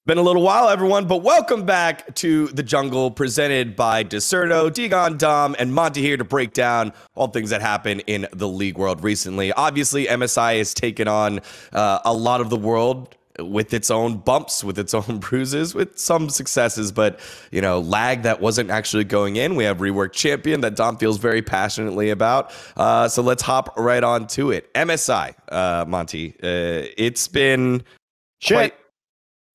Been a little while, everyone, but welcome back to The Jungle, presented by Deserto, dGon, Dom, and Monty here to break down all things that happen in the league world recently. Obviously, MSI has taken on a lot of the world with its own bumps, with its own bruises, with some successes, but, you know, lag that wasn't actually going in. We have Rework Champion that Dom feels very passionately about. So let's hop right on to it. MSI, Monty, it's been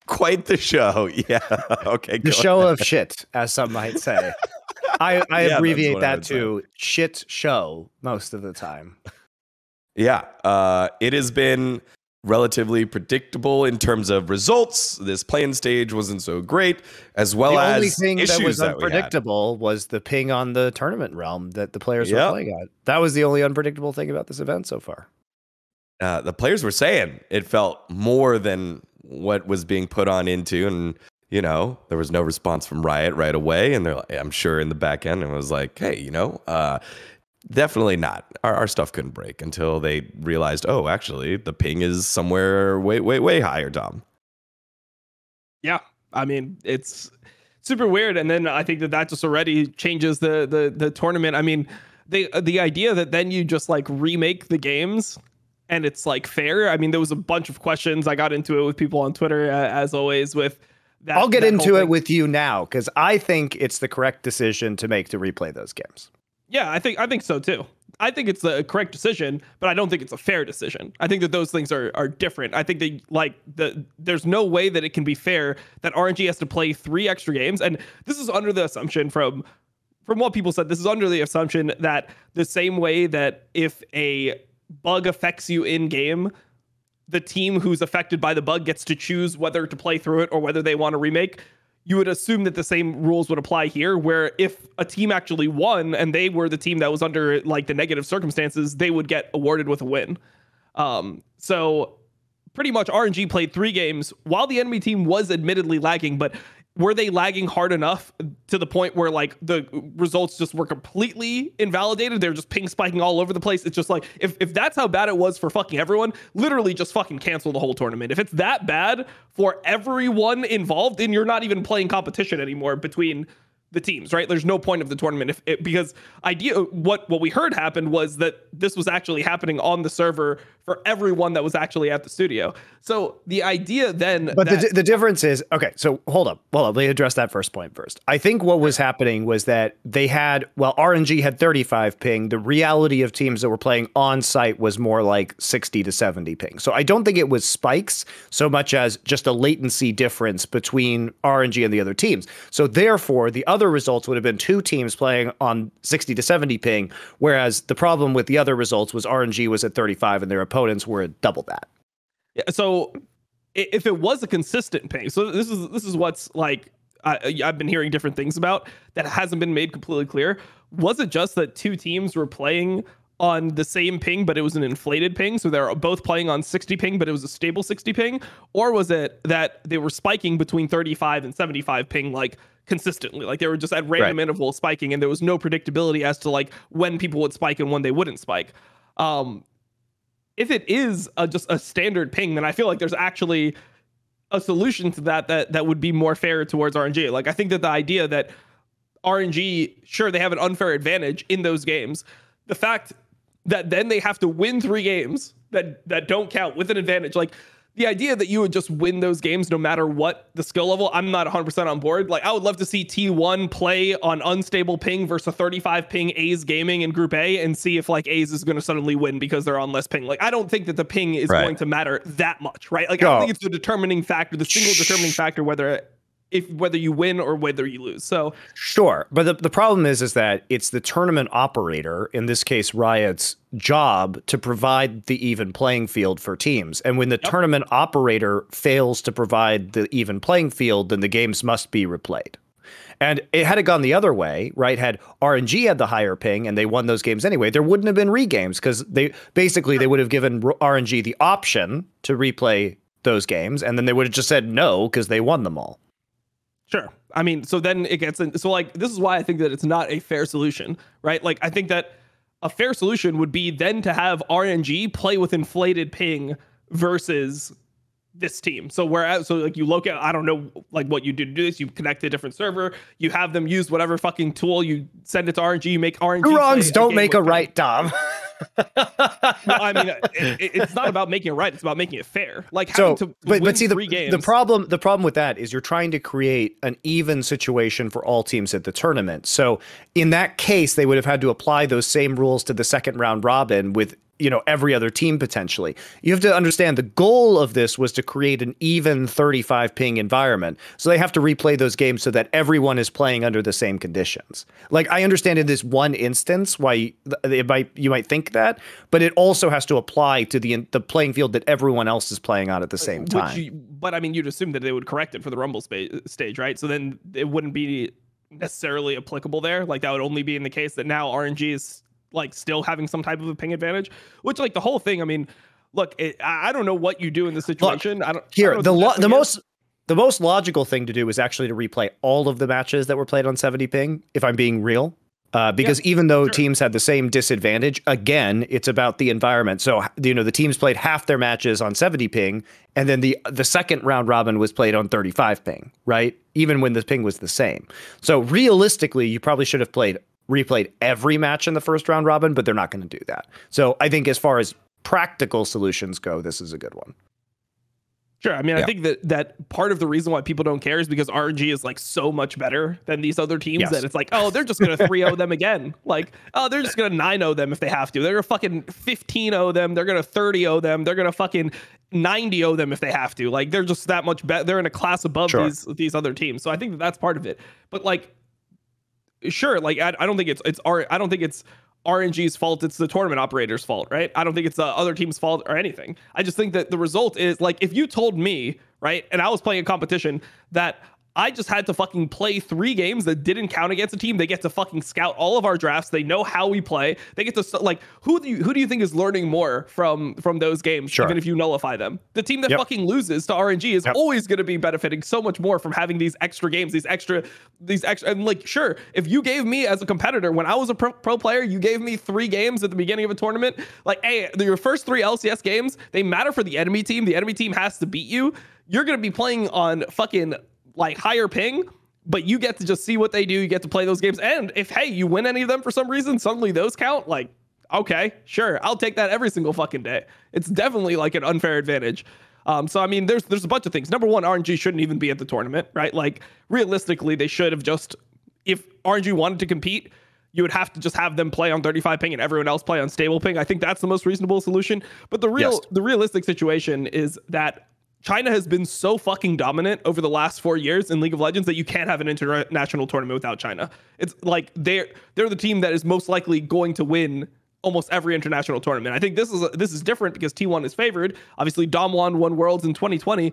quite the show. Yeah. Okay. The show of shit, as some might say. I abbreviate that to shit show most of the time. Yeah. It has been relatively predictable in terms of results. This playing stage wasn't so great, as well as the only thing that was that unpredictable was the ping on the tournament realm that the players were playing at. That was the only unpredictable thing about this event so far. The players were saying it felt more than what was being put on into, and you know, there was no response from Riot right away, and they're like, I'm sure in the back end, and it was like, hey, you know, definitely not. Our stuff couldn't break until they realized, oh, actually, the ping is somewhere way higher, Dom. Yeah, I mean, it's super weird, and then I think that just already changes the tournament. I mean, the idea that then you just like remake the games and it's like fair. I mean, there was a bunch of questions. I got into it with people on Twitter, as always, with that. I'll get into it with you now, because I think it's the correct decision to make to replay those games. Yeah, I think so too. I think it's the correct decision, but I don't think it's a fair decision. I think that those things are different. I think that there's no way that it can be fair that RNG has to play 3 extra games. And this is under the assumption from what people said, this is under the assumption that the same way that if a bug affects you in game, the team who's affected by the bug gets to choose whether to play through it or whether they want to remake. You would assume that the same rules would apply here, where if a team actually won and they were the team that was under like the negative circumstances, they would get awarded with a win. So pretty much RNG played 3 games while the enemy team was admittedly lagging, but were they lagging hard enough to the point where like the results just were completely invalidated? They're just ping spiking all over the place. It's just like, if that's how bad it was for fucking everyone, literally just fucking cancel the whole tournament. If it's that bad for everyone involved, then you're not even playing competition anymore between the teams, right? There's no point of the tournament because what we heard happened was that this was actually happening on the server for everyone that was actually at the studio. So the idea then, but the difference is, okay, so hold up, let me address that first point first. I think what was happening was that they had, RNG had 35 ping. The reality of teams that were playing on site was more like 60 to 70 ping. So I don't think it was spikes so much as just a latency difference between RNG and the other teams. So therefore, the other results would have been 2 teams playing on 60 to 70 ping, whereas the problem with the other results was RNG was at 35 and their opponents were at double that. Yeah, so if it was a consistent ping, so this is what's like I've been hearing different things about that hasn't been made completely clear. Was it just that 2 teams were playing on the same ping, but it was an inflated ping, so they're both playing on 60 ping, but it was a stable 60 ping? Or was it that they were spiking between 35 and 75 ping like consistently, like they were just at random intervals spiking, and there was no predictability as to like when people would spike and when they wouldn't spike? If it is just a standard ping, then I feel like there's actually a solution to that would be more fair towards RNG. Like, I think that the idea that RNG, sure, they have an unfair advantage in those games. The fact that then they have to win 3 games that don't count with an advantage, like the idea that you would just win those games no matter what the skill level, I'm not 100% on board. Like, I would love to see T1 play on unstable ping versus a 35 ping A's gaming in Group A and see if like A's is going to suddenly win because they're on less ping. Like, I don't think that the ping is going to matter that much, right? Like, I don't think it's the determining factor, the single determining factor whether you win or whether you lose. So sure, but the problem is that it's the tournament operator, in this case Riot's, job to provide the even playing field for teams. And when the tournament operator fails to provide the even playing field, then the games must be replayed. And it had it gone the other way, right? Had RNG had the higher ping and they won those games anyway, there wouldn't have been regames, because they would have given RNG the option to replay those games, and then they would have just said no because they won them all. Sure. I mean, so then it gets in. So like, this is why I think that it's not a fair solution, right? Like, I think that a fair solution would be then to have RNG play with inflated ping versus this team. So whereas, so like you look at, I don't know, like what you do to do this, you connect to a different server, you have them use whatever fucking tool, you send it to RNG, you make RNG. Two wrongs don't make a right, Dom. Well, I mean, it's not about making it right; it's about making it fair. Like so, having to but see, games. the problem with that is you're trying to create an even situation for all teams at the tournament. So in that case, they would have had to apply those same rules to the second round robin with, you know, every other team potentially. You have to understand the goal of this was to create an even 35 ping environment. So they have to replay those games so that everyone is playing under the same conditions. Like, I understand in this one instance why you might think that, but it also has to apply to the playing field that everyone else is playing on at the same time. But I mean, you'd assume that they would correct it for the Rumble stage, right? So then it wouldn't be necessarily applicable there. Like, that would only be in the case that now RNG is like still having some type of a ping advantage, which, like, the whole thing, I mean, look, I don't know what you do in this situation. Look, the most logical thing to do is actually to replay all of the matches that were played on 70 ping, if I'm being real. Because even though teams had the same disadvantage, again, it's about the environment. So, you know, the teams played half their matches on 70 ping, and then the second round robin was played on 35 ping, right? Even when the ping was the same. So realistically, you probably should have replayed every match in the first round robin, but they're not going to do that. So I think as far as practical solutions go, this is a good one. Sure. I mean, I think that part of the reason why people don't care is because RNG is like so much better than these other teams that it's like, oh, they're just going to 3-0 them again. Like, oh, they're just going to 9-0 them if they have to. They're going to fucking 15-0 them. They're going to 30-0 them. They're going to fucking 90-0 them if they have to. Like, they're just that much better. They're in a class above these other teams. So I think that's part of it. But like, sure, like I don't think it's RNG's fault, it's the tournament operator's fault, right? I don't think it's the other team's fault or anything. I just think that the result is, like, if you told me, right, and I was playing a competition that I just had to fucking play 3 games that didn't count against a team. They get to fucking scout all of our drafts. They know how we play. They get to, like, who do you think is learning more from those games, even if you nullify them? The team that fucking loses to RNG is always going to be benefiting so much more from having these extra games, these extra, and like, sure, if you gave me as a competitor, when I was a pro player, you gave me 3 games at the beginning of a tournament, like, hey, your first 3 LCS games, they matter for the enemy team. The enemy team has to beat you. You're going to be playing on fucking like higher ping, but you get to just see what they do. You get to play those games. And if, hey, you win any of them for some reason, suddenly those count. Like, okay, sure, I'll take that every single fucking day. It's definitely like an unfair advantage. So, I mean, there's a bunch of things. Number one, RNG shouldn't even be at the tournament, right? Like, realistically, they should have just, if RNG wanted to compete, you would have to just have them play on 35 ping and everyone else play on stable ping. I think that's the most reasonable solution. But the realistic situation is that China has been so fucking dominant over the last 4 years in League of Legends that you can't have an international tournament without China. It's like they're the team that is most likely going to win almost every international tournament. I think this is different because T1 is favored. Obviously, Dom won Worlds in 2020,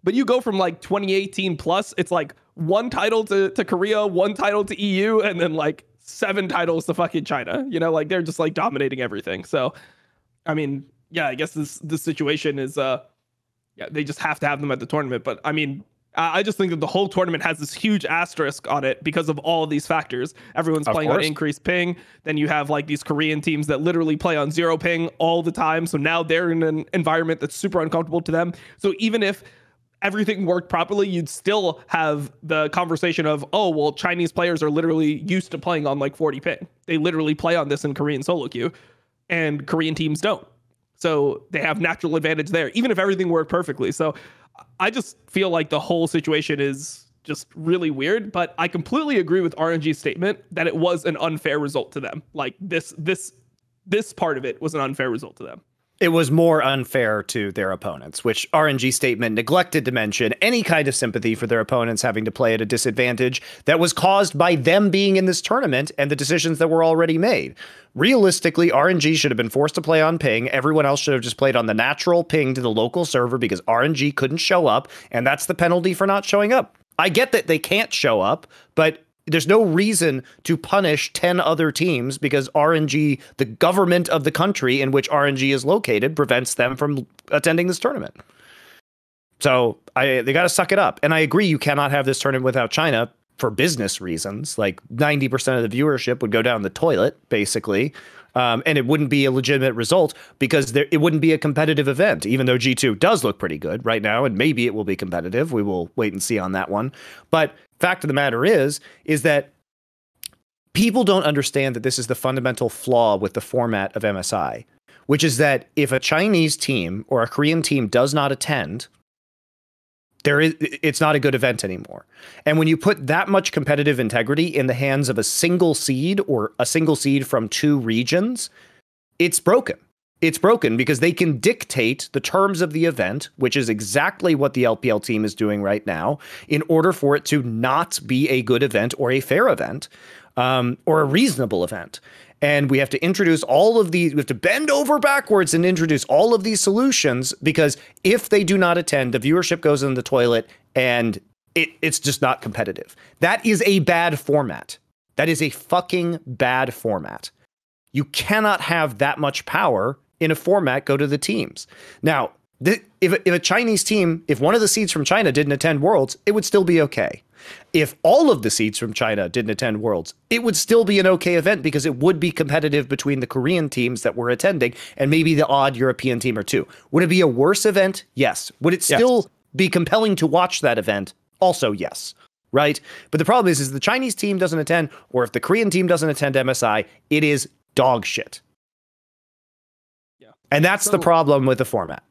but you go from like 2018 plus, it's like 1 title to Korea, 1 title to EU, and then like 7 titles to fucking China. You know, like, they're just like dominating everything. So, I mean, yeah, I guess this situation is they just have to have them at the tournament. But I mean, I just think that the whole tournament has this huge asterisk on it because of all of these factors. Everyone's playing on increased ping. Then you have like these Korean teams that literally play on 0 ping all the time. So now they're in an environment that's super uncomfortable to them. So even if everything worked properly, you'd still have the conversation of, oh, well, Chinese players are literally used to playing on like 40 ping. They literally play on this in Korean solo queue, and Korean teams don't. So they have natural advantage there, even if everything worked perfectly. So I just feel like the whole situation is just really weird, but I completely agree with RNG's statement that it was an unfair result to them. Like, this part of it was an unfair result to them. It was more unfair to their opponents, which RNG statement neglected to mention any kind of sympathy for their opponents having to play at a disadvantage that was caused by them being in this tournament and the decisions that were already made. Realistically, RNG should have been forced to play on ping. Everyone else should have just played on the natural ping to the local server because RNG couldn't show up, and that's the penalty for not showing up. I get that they can't show up, but there's no reason to punish 10 other teams because RNG, the government of the country in which RNG is located, prevents them from attending this tournament. So they got to suck it up. And I agree, you cannot have this tournament without China for business reasons. Like 90% of the viewership would go down the toilet, basically. And it wouldn't be a legitimate result because it wouldn't be a competitive event, even though G2 does look pretty good right now, and maybe it will be competitive. We will wait and see on that one. But fact of the matter is that people don't understand that this is the fundamental flaw with the format of MSI, which is that if a Chinese team or a Korean team does not attend, it's not a good event anymore. And when you put that much competitive integrity in the hands of a single seed or a single seed from 2 regions, it's broken. It's broken because they can dictate the terms of the event, which is exactly what the LPL team is doing right now, in order for it to not be a good event or a fair event, or a reasonable event. And we have to introduce all of these, we have to bend over backwards and introduce all of these solutions, because if they do not attend, the viewership goes in the toilet and it's just not competitive. That is a bad format. That is a fucking bad format. You cannot have that much power in a format go to the teams. Now, if a Chinese team, if one of the seeds from China didn't attend Worlds, it would still be okay. If all of the seeds from China didn't attend Worlds, it would still be an okay event because it would be competitive between the Korean teams that were attending and maybe the odd European team or 2. Would it be a worse event? Yes. Would it still be compelling to watch that event? Also, yes. Right? But the problem is the Chinese team doesn't attend, or if the Korean team doesn't attend MSI, it is dog shit. Yeah. And that's the problem with the format.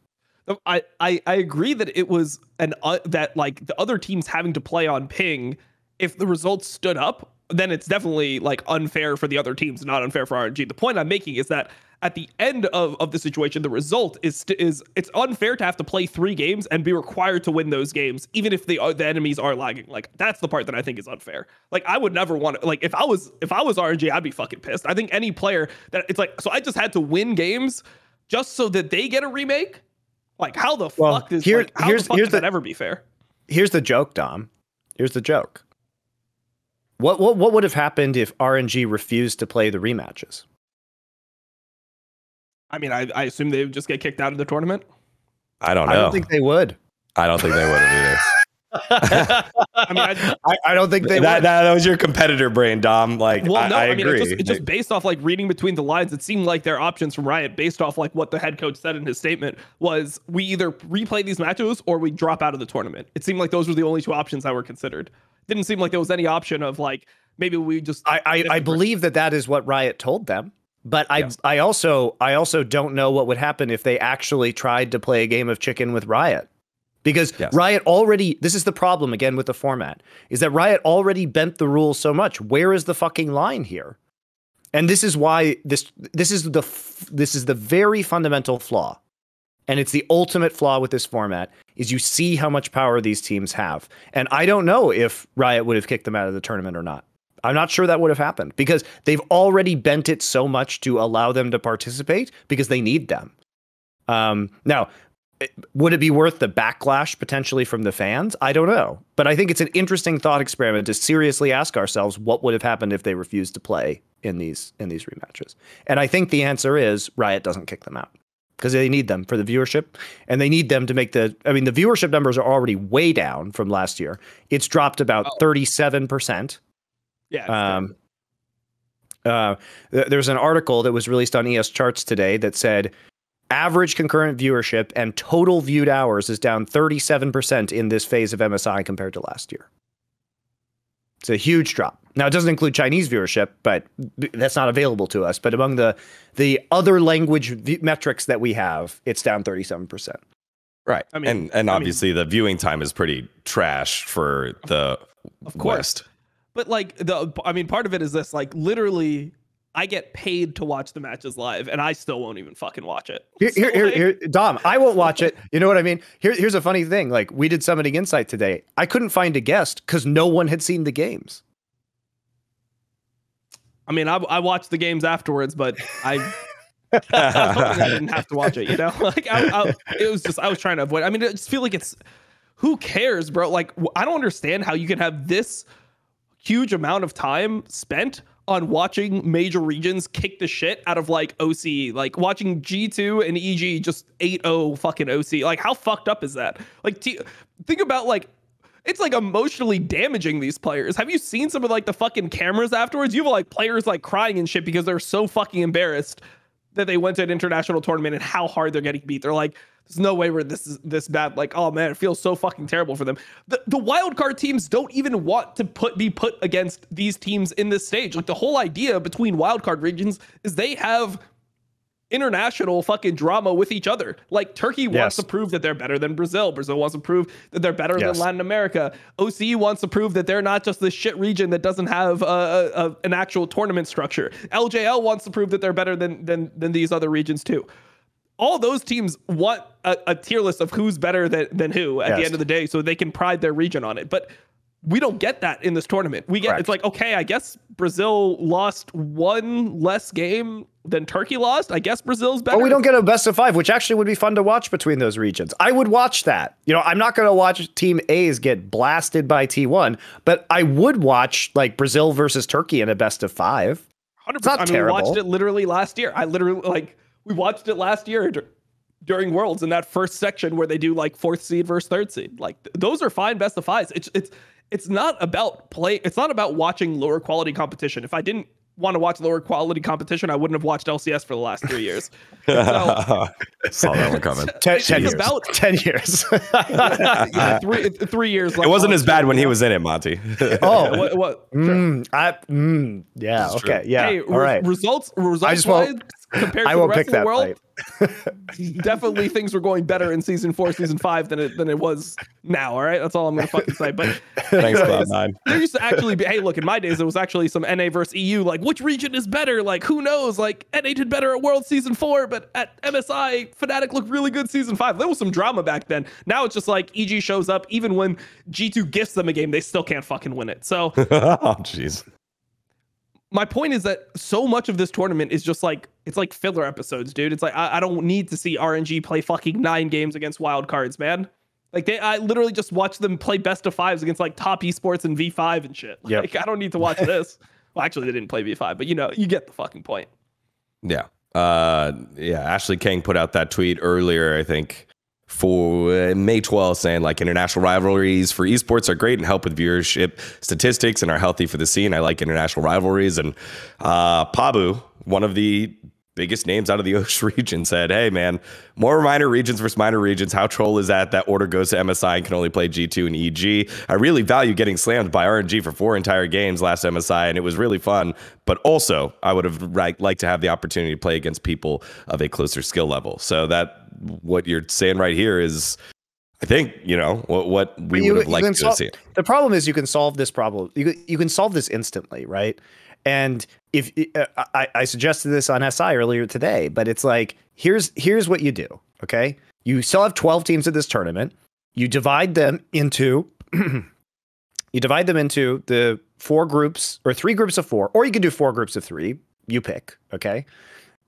I agree that it was that like the other teams having to play on ping, if the results stood up, then it's definitely like unfair for the other teams, not unfair for RNG. The point I'm making is that at the end of the situation, the result is it's unfair to have to play 3 games and be required to win those games, even if the enemies are lagging. Like, that's the part that I think is unfair. Like, I would never want to, like, if I was RNG, I'd be fucking pissed. I think any player that it's like, so I just had to win games just so that they get a remake. Like, how the fuck does that ever be fair? Here's the joke, Dom. Here's the joke. What would have happened if RNG refused to play the rematches? I mean, I assume they would just get kicked out of the tournament. I don't know. I don't think they would. I don't think they would have either. I mean, I don't think they would. That was your competitor brain, Dom. Like, well, no, I mean, agree. It's just based off like reading between the lines. It seemed like their options from Riot, based off like what the head coach said in his statement, was we either replay these matches or we drop out of the tournament. It seemed like those were the only 2 options that were considered. Didn't seem like there was any option of like maybe we just. I believe that is what Riot told them. But I also don't know what would happen if they actually tried to play a game of chicken with Riot. Because Riot already, this is the problem again with the format, is that Riot already bent the rules so much. Where is the fucking line here? And this is why this is the very fundamental flaw. And it's the ultimate flaw with this format, is you see how much power these teams have. And I don't know if Riot would have kicked them out of the tournament or not. I'm not sure that would have happened because they've already bent it so much to allow them to participate because they need them. Now, would it be worth the backlash potentially from the fans? I don't know. But I think it's an interesting thought experiment to seriously ask ourselves what would have happened if they refused to play in these rematches. And I think the answer is Riot doesn't kick them out because they need them for the viewership, and they need them to make the viewership numbers are already way down from last year. It's dropped about 37%. Yeah. There's an article that was released on ES Charts today that said average concurrent viewership and total viewed hours is down 37% in this phase of MSI compared to last year. It's a huge drop. Now, it doesn't include Chinese viewership, but that's not available to us. But among the other language metrics that we have, it's down 37%. Right. And obviously the viewing time is pretty trash for the West. But like part of it is this, like, literally I get paid to watch the matches live and I still won't even fucking watch it. Here, Dom, I won't watch it. You know what I mean? Here's a funny thing. Like, we did Summoning Insight today. I couldn't find a guest because no one had seen the games. I mean, I watched the games afterwards, but I was hoping I didn't have to watch it, you know? Like, I was trying to avoid. I mean, I just feel like who cares, bro? Like, I don't understand how you can have this huge amount of time spent on watching major regions kick the shit out of like OC, like watching G2 and EG just 8-0 fucking OC. Like, how fucked up is that? Like, think about like, it's like emotionally damaging these players. Have you seen some of like the fucking cameras afterwards? You have like players like crying and shit because they're so fucking embarrassed that they went to an international tournament and how hard they're getting beat. They're like, there's no way where this is this bad. Like, oh man, it feels so fucking terrible for them. The wild card teams don't even want to be put against these teams in this stage. Like the whole idea between wild card regions is they have international fucking drama with each other. Like Turkey wants to prove that they're better than Brazil. Brazil wants to prove that they're better than Latin America. OCE wants to prove that they're not just this shit region that doesn't have an actual tournament structure. LJL wants to prove that they're better than these other regions too. All those teams want a tier list of who's better than who at the end of the day, so they can pride their region on it. But we don't get that in this tournament. We get It's like, okay, I guess Brazil lost one less game than Turkey lost. I guess Brazil's better. But we don't get a best of 5, which actually would be fun to watch between those regions. I would watch that. You know, I'm not going to watch Team A's get blasted by T1, but I would watch like Brazil versus Turkey in a best of 5. 100%. It's not terrible. We watched it literally last year. We watched it last year during Worlds in that first section where they do like 4th seed versus 3rd seed. Like those are fine best of 5s. It's not about play. It's not about watching lower quality competition. If I didn't want to watch lower quality competition, I wouldn't have watched LCS for the last 3 years. So, saw that one coming. 10 years. About 10 years. 3 years. It wasn't as bad when he was in it, Monty. Oh, what? Yeah. Okay. Yeah. Hey, all right. Results. I just won't. Compared I to won't the rest pick of the that world, fight. definitely things were going better in season 4, season 5 than it was now. All right, that's all I'm gonna fucking say. But thanks, Cloud9. There used to actually be, hey, look, in my days, there was actually some NA versus EU. Like, which region is better? Like, who knows? Like, NA did better at World season 4, but at MSI, Fnatic looked really good season 5. There was some drama back then. Now it's just like EG shows up, even when G2 gifts them a game, they still can't fucking win it. So, oh jeez. My point is that so much of this tournament is just like, it's like filler episodes, dude. It's like, I don't need to see RNG play fucking 9 games against wild cards, man. Like I literally just watched them play best of 5s against like top esports and V5 and shit. Like I don't need to watch this. Well, actually they didn't play V5, but you know, you get the fucking point. Yeah. Ashley King put out that tweet earlier, I think, for May 12th, saying like international rivalries for esports are great and help with viewership statistics and are healthy for the scene. I like international rivalries. And Pabu, one of the biggest names out of the OSH region, said, hey man, more minor regions versus minor regions. How troll is that order goes to MSI and can only play G2 and EG? I really value getting slammed by RNG for 4 entire games last MSI, and it was really fun. But also, I would have liked to have the opportunity to play against people of a closer skill level. So that what you're saying right here is, I think, you know, what we would have liked to see. The problem is you can solve this problem. You can solve this instantly, right? And if I suggested this on SI earlier today, but it's like, here's what you do. Okay. You still have 12 teams at this tournament. You divide them into, the 4 groups or 3 groups of 4, or you can do 4 groups of 3. You pick. Okay.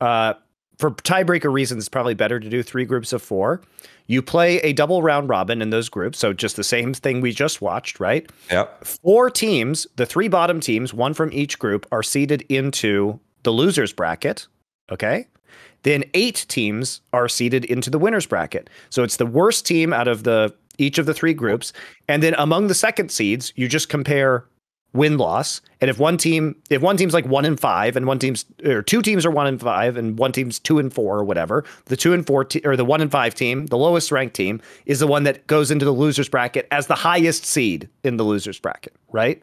For tiebreaker reasons, it's probably better to do 3 groups of 4. You play a double round robin in those groups. So just the same thing we just watched, right? Yep. 4 teams, the 3 bottom teams, 1 from each group, are seeded into the losers bracket. Okay. Then 8 teams are seeded into the winners bracket. So it's the worst team out of each of the 3 groups. And then among the second seeds, you just compare win-loss. And if one team's like 1-5 and 2 teams are 1-5 and one team's 2-4 or whatever, the 2-4 or the 1-5 team, the lowest ranked team, is the one that goes into the losers bracket as the highest seed in the losers bracket, right?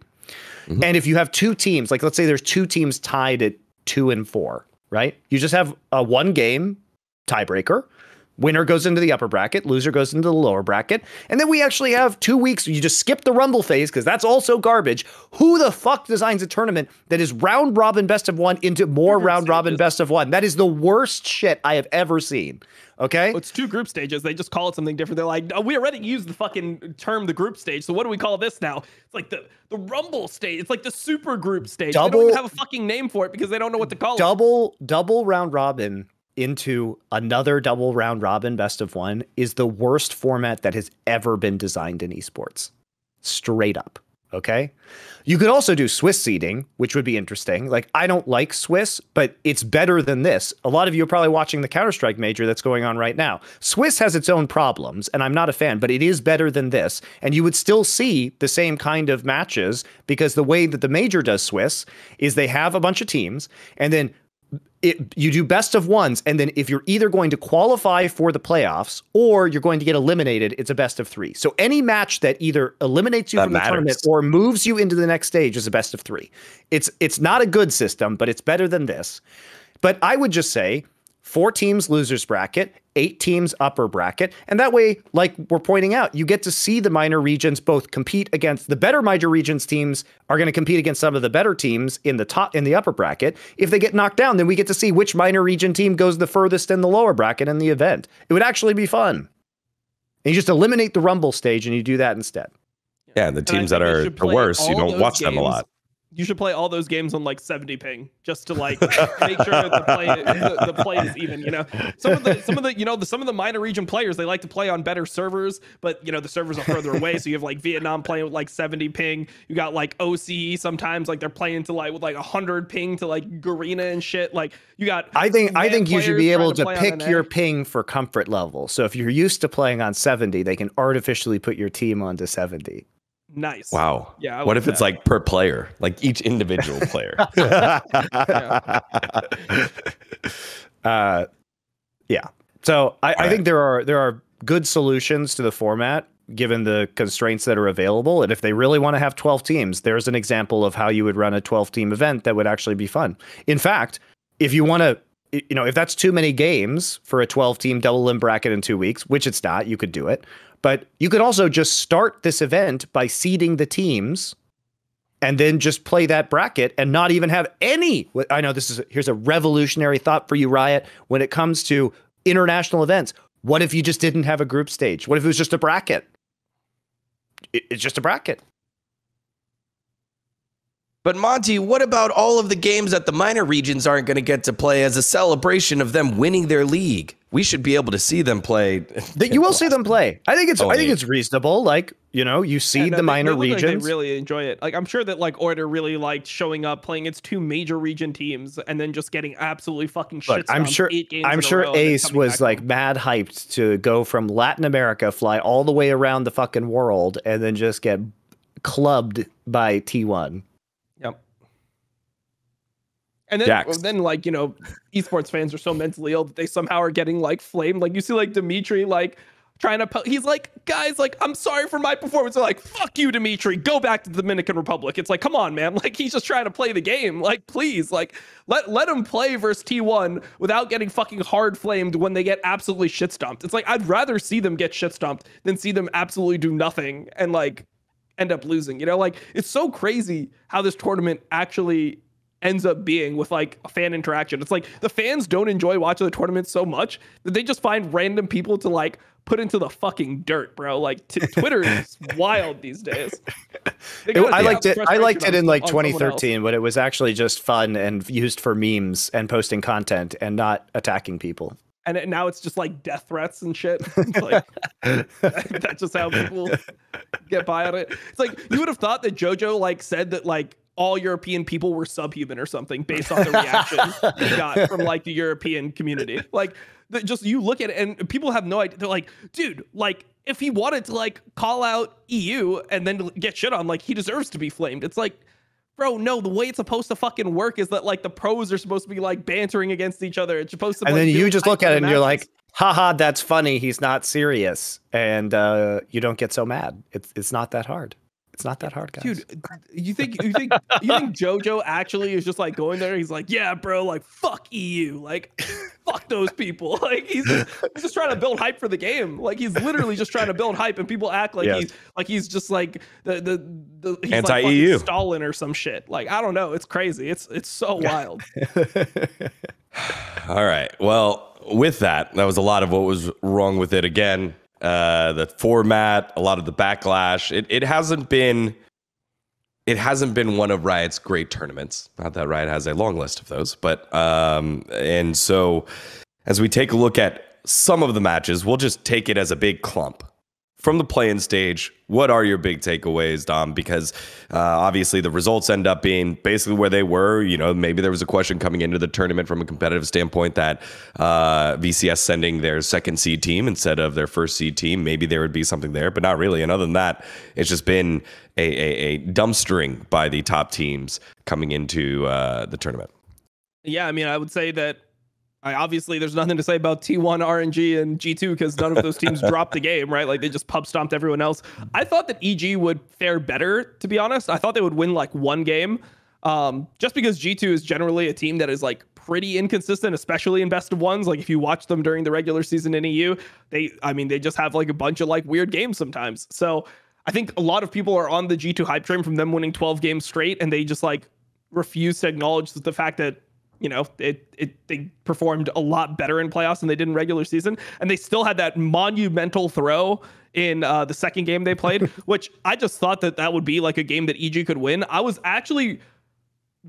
Mm-hmm. And if you have 2 teams, like let's say there's 2 teams tied at 2 and 4, right? You just have a 1 game tiebreaker. Winner goes into the upper bracket, loser goes into the lower bracket. And then we actually have 2 weeks. You just skip the rumble phase because that's also garbage. Who the fuck designs a tournament that is round robin best of 1 into more round robin best of 1? That is the worst shit I have ever seen. Okay. Well, it's 2 group stages. They just call it something different. They're like, oh, we already used the fucking term, the group stage. So what do we call this now? It's like the rumble stage. It's like the super group stage. They don't even have a fucking name for it because they don't know what to call it. Double round robin into another double round robin best of 1 is the worst format that has ever been designed in esports. Straight up. Okay. You could also do Swiss seeding, which would be interesting. Like, I don't like Swiss, but it's better than this. A lot of you are probably watching the Counter-Strike major that's going on right now. Swiss has its own problems, and I'm not a fan, but it is better than this. And you would still see the same kind of matches, because the way that the major does Swiss is they have a bunch of teams, and then you do best of ones, and then if you're either going to qualify for the playoffs or you're going to get eliminated, it's a best of 3. So any match that either eliminates you from the tournament or moves you into the next stage is a best of 3. It's not a good system, but it's better than this. But I would just say 4 teams losers bracket, 8 teams upper bracket. And that way, like we're pointing out, you get to see the minor regions both compete against the better minor regions teams are going to compete against some of the better teams in the upper bracket. If they get knocked down, then we get to see which minor region team goes the furthest in the lower bracket in the event. It would actually be fun. And you just eliminate the Rumble stage and you do that instead. Yeah, and the teams that are the worst, you don't watch them a lot. You should play all those games on like 70 ping just to like make sure that the play is even. You know, some of the minor region players, they like to play on better servers, but you know the servers are further away. So you have like Vietnam playing with like 70 ping. You got like OCE sometimes like they're playing to like with like 100 ping to like Garena and shit. Like you got. I think you should be able to pick your ping for comfort level. So if you're used to playing on 70, they can artificially put your team onto 70. Nice. Wow. Yeah. What if it's like per player, like each individual player? Yeah. So I think there are good solutions to the format given the constraints that are available. And if they really want to have 12 teams, there's an example of how you would run a 12-team event that would actually be fun. In fact, if you want to, if that's too many games for a 12-team double limb bracket in 2 weeks, which it's not, you could do it. But you could also just start this event by seeding the teams and then just play that bracket and not even have any. I know here's a revolutionary thought for you, Riot. When it comes to international events, what if you just didn't have a group stage? What if it was just a bracket? It's just a bracket. But Monty, what about all of the games that the minor regions aren't going to get to play as a celebration of them winning their league? We should be able to see them play. You will see them play. I think it's reasonable. Like, you seed the minor regions. Like they really enjoy it. Like, I'm sure that like Order really liked showing up, playing its 2 major region teams, and then just getting absolutely fucking shit. I'm sure Ace was like mad hyped to go from Latin America, fly all the way around the fucking world, and then just get clubbed by T1. Yep. And then, esports fans are so mentally ill that they somehow are getting like flamed. Like you see like Dimitri like trying to, he's like, guys, like, I'm sorry for my performance. They're like, fuck you, Dimitri, go back to the Dominican Republic. It's like, come on, man. Like, he's just trying to play the game. Like, please, like, let him play versus T1 without getting fucking hard flamed when they get absolutely shit stomped. It's like, I'd rather see them get shit stomped than see them absolutely do nothing and like end up losing. Like, it's so crazy how this tournament actually ends up being with like a fan interaction. It's like the fans don't enjoy watching the tournament so much that they just find random people to like put into the fucking dirt, bro. Like Twitter is wild these days. I liked it in like 2013, but it was actually just fun and used for memes and posting content and not attacking people. And now it's just like death threats and shit. It's like, that's just how people get by on it. It's like, you would have thought that JoJo like said that like all European people were subhuman or something based on the reaction he got from like the European community. Like, just you look at it and people have no idea. They're like, dude, like if he wanted to like call out EU and then get shit on, like he deserves to be flamed. It's like, bro, no, the way it's supposed to fucking work is that like the pros are supposed to be like bantering against each other. It's supposed to. And then you just look at it and you're like, haha, that's funny. He's not serious. And you don't get so mad. It's not that hard. It's not that hard, guys. Dude, you think JoJo actually is just like going there? He's like, yeah, bro, like fuck EU, like fuck those people. Like he's just trying to build hype for the game. Like he's literally just trying to build hype, and people act like he's just like the he's anti-EU like Stalin or some shit. Like I don't know, it's crazy. It's so wild. All right. Well, with that was a lot of what was wrong with it. Again, the format, a lot of the backlash. It hasn't been one of Riot's great tournaments. Not that Riot has a long list of those, but and so as we take a look at some of the matches, we'll just take it as a big clump from the play-in stage, what are your big takeaways, Dom? Because obviously the results end up being basically where they were. You know, maybe there was a question coming into the tournament from a competitive standpoint that VCS sending their second seed team instead of their first seed team, maybe there would be something there, but not really. And other than that, it's just been a dumpstering by the top teams coming into the tournament. Yeah, I mean, I would say that obviously there's nothing to say about T1, RNG, and G2 because none of those teams dropped the game, right? Like they just pub stomped everyone else. I thought that EG would fare better, to be honest. I thought they would win like one game, just because G2 is generally a team that is like pretty inconsistent, especially in best of ones. Like if you watch them during the regular season in EU, they just have like a bunch of like weird games sometimes. So I think a lot of people are on the G2 hype train from them winning 12 games straight, and they just like refuse to acknowledge the fact that, you know, they performed a lot better in playoffs than they did in regular season. And they still had that monumental throw in the second game they played, which I just thought that would be like a game that EG could win. I was actually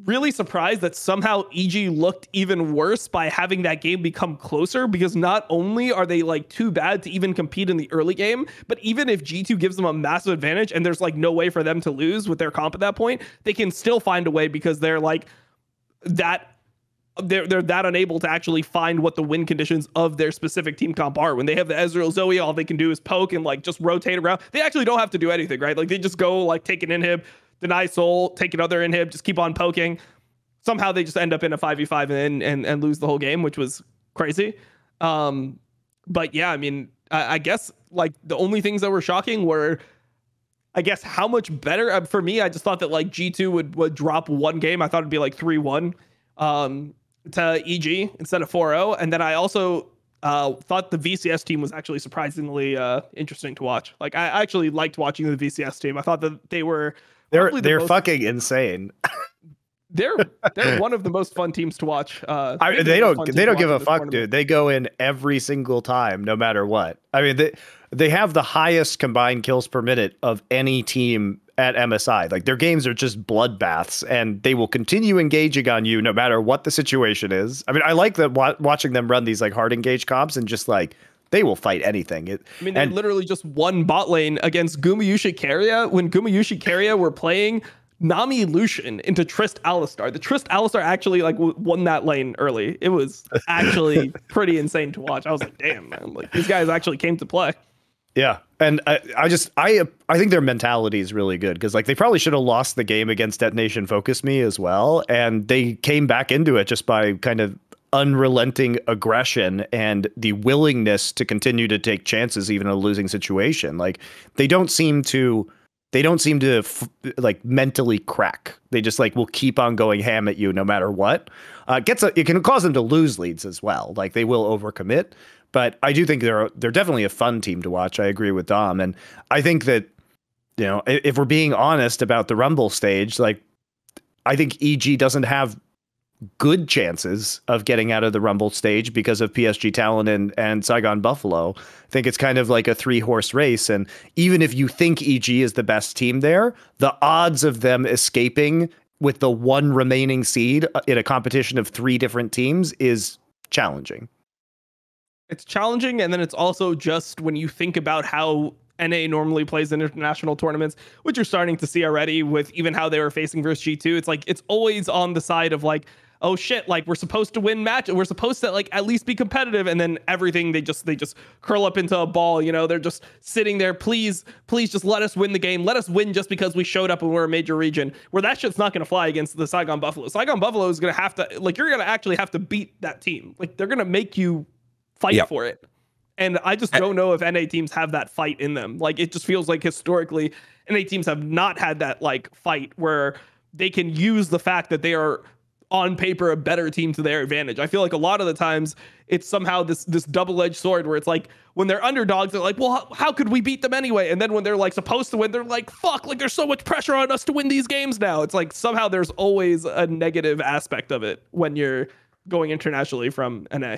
really surprised that somehow EG looked even worse by having that game become closer, because not only are they like too bad to even compete in the early game, but even if G2 gives them a massive advantage and there's like no way for them to lose with their comp at that point, they can still find a way because they're like that. They're that unable to actually find what the win conditions of their specific team comp are. When they have the Ezreal Zoe, all they can do is poke and like just rotate around. They actually don't have to do anything, right? Like they just go like take an inhib, deny soul, take another inhib, just keep on poking. Somehow they just end up in a 5v5 and lose the whole game, which was crazy. But yeah, I mean, I guess like the only things that were shocking were, I guess, how much better for me. I just thought that like G2 would drop one game. I thought it'd be like 3-1. To EG instead of 4-0. And then I also thought the VCS team was actually surprisingly interesting to watch. Like I actually liked watching the VCS team. I thought that they're fucking insane. They're one of the most fun teams to watch. They don't give a fuck, dude. They go in every single time, no matter what. I mean, they have the highest combined kills per minute of any team at MSI. Like their games are just bloodbaths, and they will continue engaging on you no matter what the situation is. I mean, I like that watching them run these like hard engage comps, and just like they will fight anything. They literally just won bot lane against Gumayusi Keria when Gumayusi Keria were playing Nami Lucian into Trist Alistar. The Trist Alistar actually like won that lane early. It was actually pretty insane to watch. I was like, damn, man, like these guys actually came to play. Yeah. And I think their mentality is really good, because like they probably should have lost the game against Detonation Focus Me as well. And they came back into it just by kind of unrelenting aggression and the willingness to continue to take chances, even in a losing situation. Like they don't seem to like mentally crack. They just like will keep on going ham at you no matter what. It can cause them to lose leads as well. Like they will overcommit. But I do think they're definitely a fun team to watch. I agree with Dom. And I think that, you know, if we're being honest about the Rumble stage, like I think EG doesn't have good chances of getting out of the Rumble stage because of PSG Talon and Saigon Buffalo. I think it's kind of like a 3-horse race. And even if you think EG is the best team there, the odds of them escaping with the one remaining seed in a competition of 3 different teams is challenging. It's challenging, and then it's also just when you think about how NA normally plays in international tournaments, which you're starting to see already with even how they were facing versus G2. It's like it's always on the side of like, oh shit, like we're supposed to win match, we're supposed to like at least be competitive, and then everything they just curl up into a ball. You know, they're just sitting there. Please just let us win the game. Let us win just because we showed up and we're a major region. Where that shit's not going to fly against the Saigon Buffalo. Saigon Buffalo is going to have to like you're going to actually have to beat that team. Like they're going to make you fight for it. And I just don't know if NA teams have that fight in them. Like it just feels like historically NA teams have not had that like fight where they can use the fact that they are on paper a better team to their advantage. I feel like a lot of the times it's somehow this double-edged sword where it's like when they're underdogs, they're like, well, how could we beat them anyway? And then when they're like supposed to win, they're like, fuck, like there's so much pressure on us to win these games now. It's like somehow there's always a negative aspect of it when you're going internationally from NA.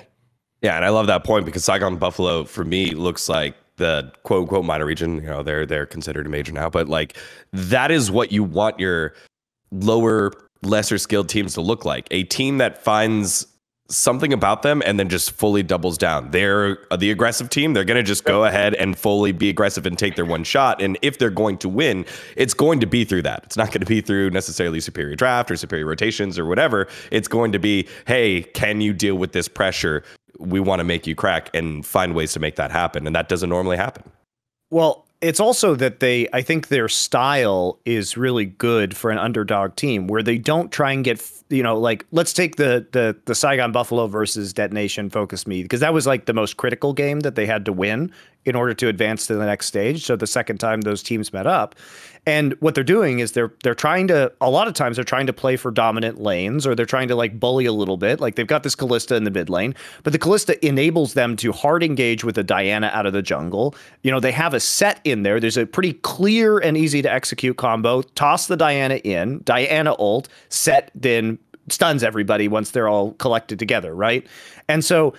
Yeah, and I love that point because Saigon Buffalo, for me, looks like the quote-unquote minor region. You know, they're considered a major now. But, like, that is what you want your lower, lesser-skilled teams to look like. A team that finds something about them and then just fully doubles down. They're the aggressive team. They're going to just go ahead and fully be aggressive and take their one shot. And if they're going to win, it's going to be through that. It's not going to be through necessarily superior draft or superior rotations or whatever. It's going to be, hey, can you deal with this pressure? We want to make you crack, and find ways to make that happen. And that doesn't normally happen. Well, it's also that I think their style is really good for an underdog team where they don't try and get, like, let's take the Saigon Buffalo versus Detonation Focus Me, because that was like the most critical game that they had to win in order to advance to the next stage. So the second time those teams met up, and what they're doing is they're trying to, a lot of times they're trying to play for dominant lanes, or they're trying to like bully a little bit. Like they've got this Kalista in the mid lane, but the Kalista enables them to hard engage with a Diana out of the jungle. They have a set in there. There's a pretty clear and easy to execute combo. Toss the Diana in, Diana ult, set, then stuns everybody once they're all collected together, right? And so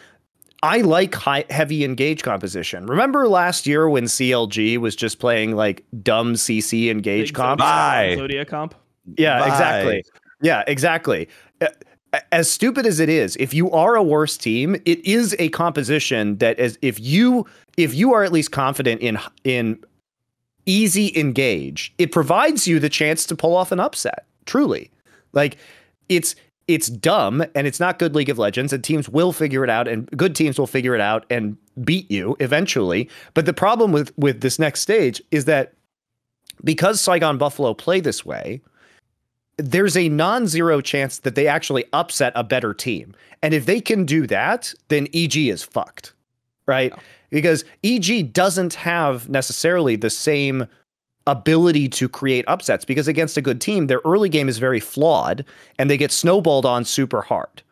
I like heavy engage composition. Remember last year when CLG was just playing like dumb CC engage comp? Zodiac comp. Yeah, exactly. Yeah, exactly. As stupid as it is, if you are a worse team, it is a composition that is, if you are at least confident in easy engage, it provides you the chance to pull off an upset. Truly. Like it's dumb and it's not good League of Legends, and teams will figure it out, and good teams will figure it out and beat you eventually. But the problem with this next stage is that because Saigon Buffalo play this way, there's a non-zero chance that they actually upset a better team. And if they can do that, then EG is fucked, right? No. Because EG doesn't have necessarily the same ability to create upsets, because against a good team, their early game is very flawed and they get snowballed on super hard.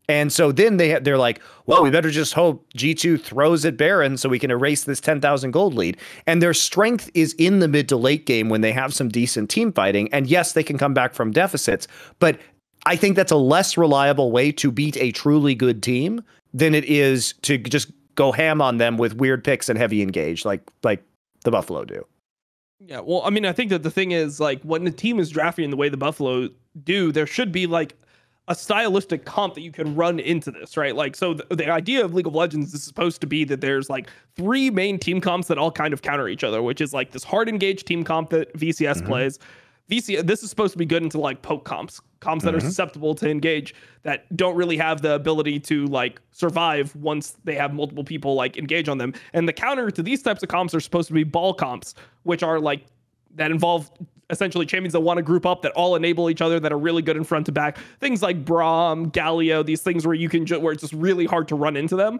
And so then they're like, well, we better just hope G2 throws at Baron so we can erase this 10,000 gold lead. And their strength is in the mid to late game when they have some decent team fighting. And yes, they can come back from deficits, but I think that's a less reliable way to beat a truly good team than it is to just go ham on them with weird picks and heavy engage like the Buffalo do. Yeah, well, I mean, I think that the thing is, like, when the team is drafting in the way the Buffalo do, there should be, like, a stylistic comp that you can run into this, right? Like, so the idea of League of Legends is supposed to be that there's, like, 3 main team comps that all kind of counter each other, which is, like, this hard engage team comp that VCS plays. This is supposed to be good into, like, poke comps that are susceptible to engage, that don't really have the ability to, like, survive once they have multiple people, like, engage on them. And the counter to these types of comps are supposed to be ball comps, which are, like, that involve essentially champions that want to group up, that all enable each other, that are really good in front to back. Things like Braum, Galio, these things where you can where it's just really hard to run into them,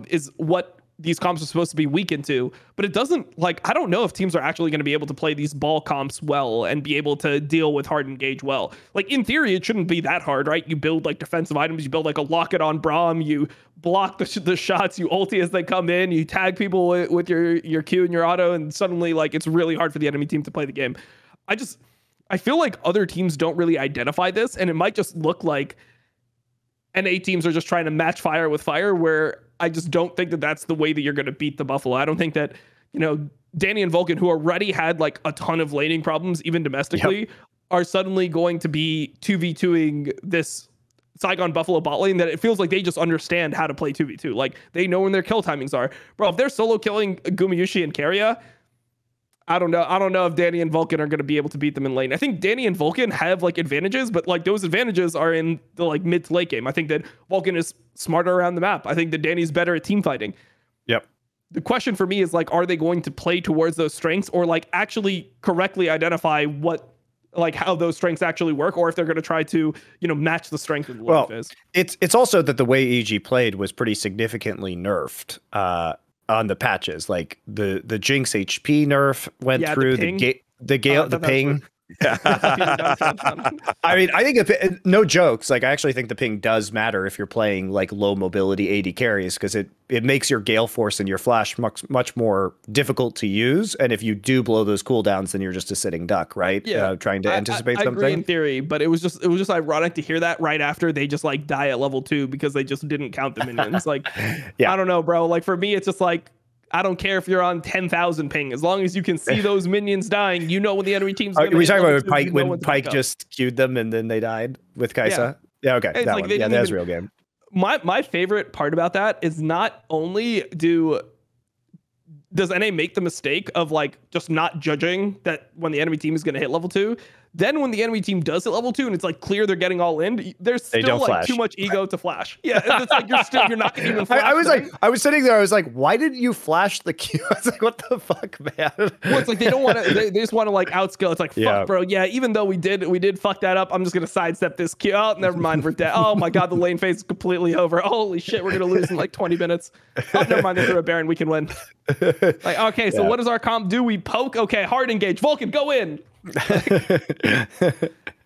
is what these comps are supposed to be weak into. But it doesn't, like, I don't know if teams are actually going to be able to play these ball comps well and be able to deal with hard engage well. Like, in theory, it shouldn't be that hard, right? You build, like, defensive items, you build, like, a locket on Braum, you block the shots, you ulti as they come in, you tag people with your Q and your auto, and suddenly, like, it's really hard for the enemy team to play the game. I feel like other teams don't really identify this, and it might just look like NA teams are just trying to match fire with fire, where I just don't think that that's the way that you're going to beat the Buffalo. I don't think that, Danny and Vulcan, who already had, like, a ton of laning problems, even domestically, are suddenly going to be 2v2ing this Saigon Buffalo bot lane, that it feels like they just understand how to play 2v2. Like, they know when their kill timings are. Bro, if they're solo killing Gumayusi and Keria, I don't know if Danny and Vulcan are going to be able to beat them in lane. I think Danny and Vulcan have, like, advantages, but, like, those advantages are in the, like, mid to late game. I think that Vulcan is smarter around the map. I think that Danny's better at team fighting. Yep. The question for me is, like, are they going to play towards those strengths, or, like, actually correctly identify how those strengths actually work, or if they're going to try to, match the strength of the lane phase? It's also that the way EG played was pretty significantly nerfed on the patches. Like the Jinx HP nerf went through, the ping. I mean, I think no jokes. Like, I actually think the ping does matter if you're playing, like, low mobility AD carries, because it makes your Gale Force and your Flash much more difficult to use. And if you do blow those cooldowns, then you're just a sitting duck, right? Yeah, trying to anticipate I something. agree in theory, but it was just ironic to hear that right after they just, like, die at level 2 because they just didn't count the minions. Like, I don't know, bro. Like, for me, it's just like, I don't care if you're on 10,000 ping. As long as you can see those minions dying, when the enemy team's going to... Are we talking about when Pyke just queued them and then they died with Kai'Sa? Yeah, okay. That one. That was a real game. my favorite part about that is not only does NA make the mistake of like just not judging that when the enemy team is going to hit level 2, then when the enemy team does hit level 2 and it's like clear they're getting all in, there's still like flash. too much ego to flash. Yeah, it's like you're not going to even flash. I was sitting there, I was like, why did you flash the Q? I was like, what the fuck, man? Well, it's like they don't want to. They just want to like outskill. It's like, fuck, bro. Yeah, even though we did fuck that up, I'm just gonna sidestep this Q. Oh, never mind, we're dead. Oh my god, the lane phase is completely over. Holy shit, we're gonna lose in like 20 minminutes. Oh, never mind, they threw a Baron, we can win. Like, okay, so what does our comp do? We poke. Okay, hard engage. Vulcan, go in.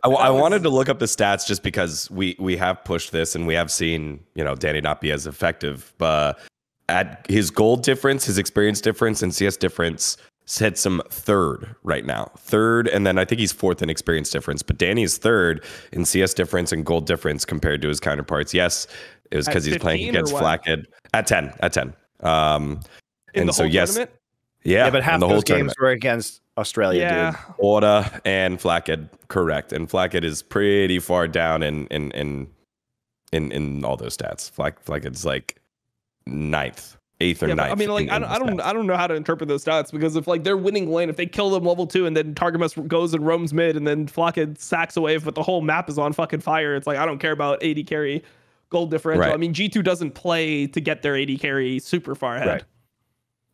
I wanted to look up the stats just because we have pushed this and we have seen, you know, Danny not be as effective, but at his gold difference, his experience difference, and CS difference sets him third right now. Third, and then I think he's fourth in experience difference, but Danny is third in CS difference and gold difference compared to his counterparts. Yes, it was because he's playing against Flackhead at 10. And so yes, tournament? Yeah, but half those games were against Australia, dude. Orta and Flackhead, correct. And Flackhead is pretty far down in all those stats. Flackhead's like 9th, 8th or 9th. I mean, like I don't know how to interpret those stats, because if like they're winning lane, if they kill them level 2 and then Targamas goes and roams mid and then Flackhead sacks away, but the whole map is on fucking fire, it's like I don't care about AD carry gold differential. Right. I mean, G2 doesn't play to get their AD carry super far ahead. Right.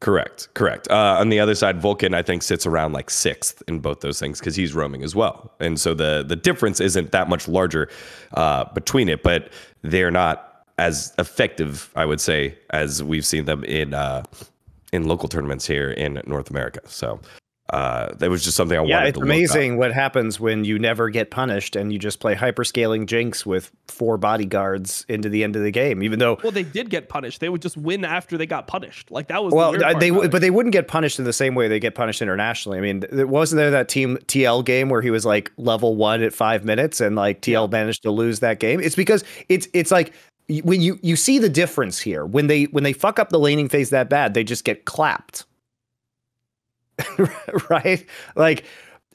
Correct. On the other side, Vulcan, I think, sits around like 6th in both those things because he's roaming as well. And so the difference isn't that much larger between it, but they're not as effective, I would say, as we've seen them in local tournaments here in North America. So that was just something I wanted to look up. Yeah, it's amazing what happens when you never get punished and you just play hyperscaling Jinx with 4 bodyguards into the end of the game, even though... Well, they did get punished. They would just win after they got punished. Like, that was but they wouldn't get punished in the same way they get punished internationally. I mean, wasn't there that Team TL game where he was like level 1 at 5 minutes and like TL managed to lose that game? It's because it's like... When you see the difference here, when they fuck up the laning phase that bad, they just get clapped. Right? Like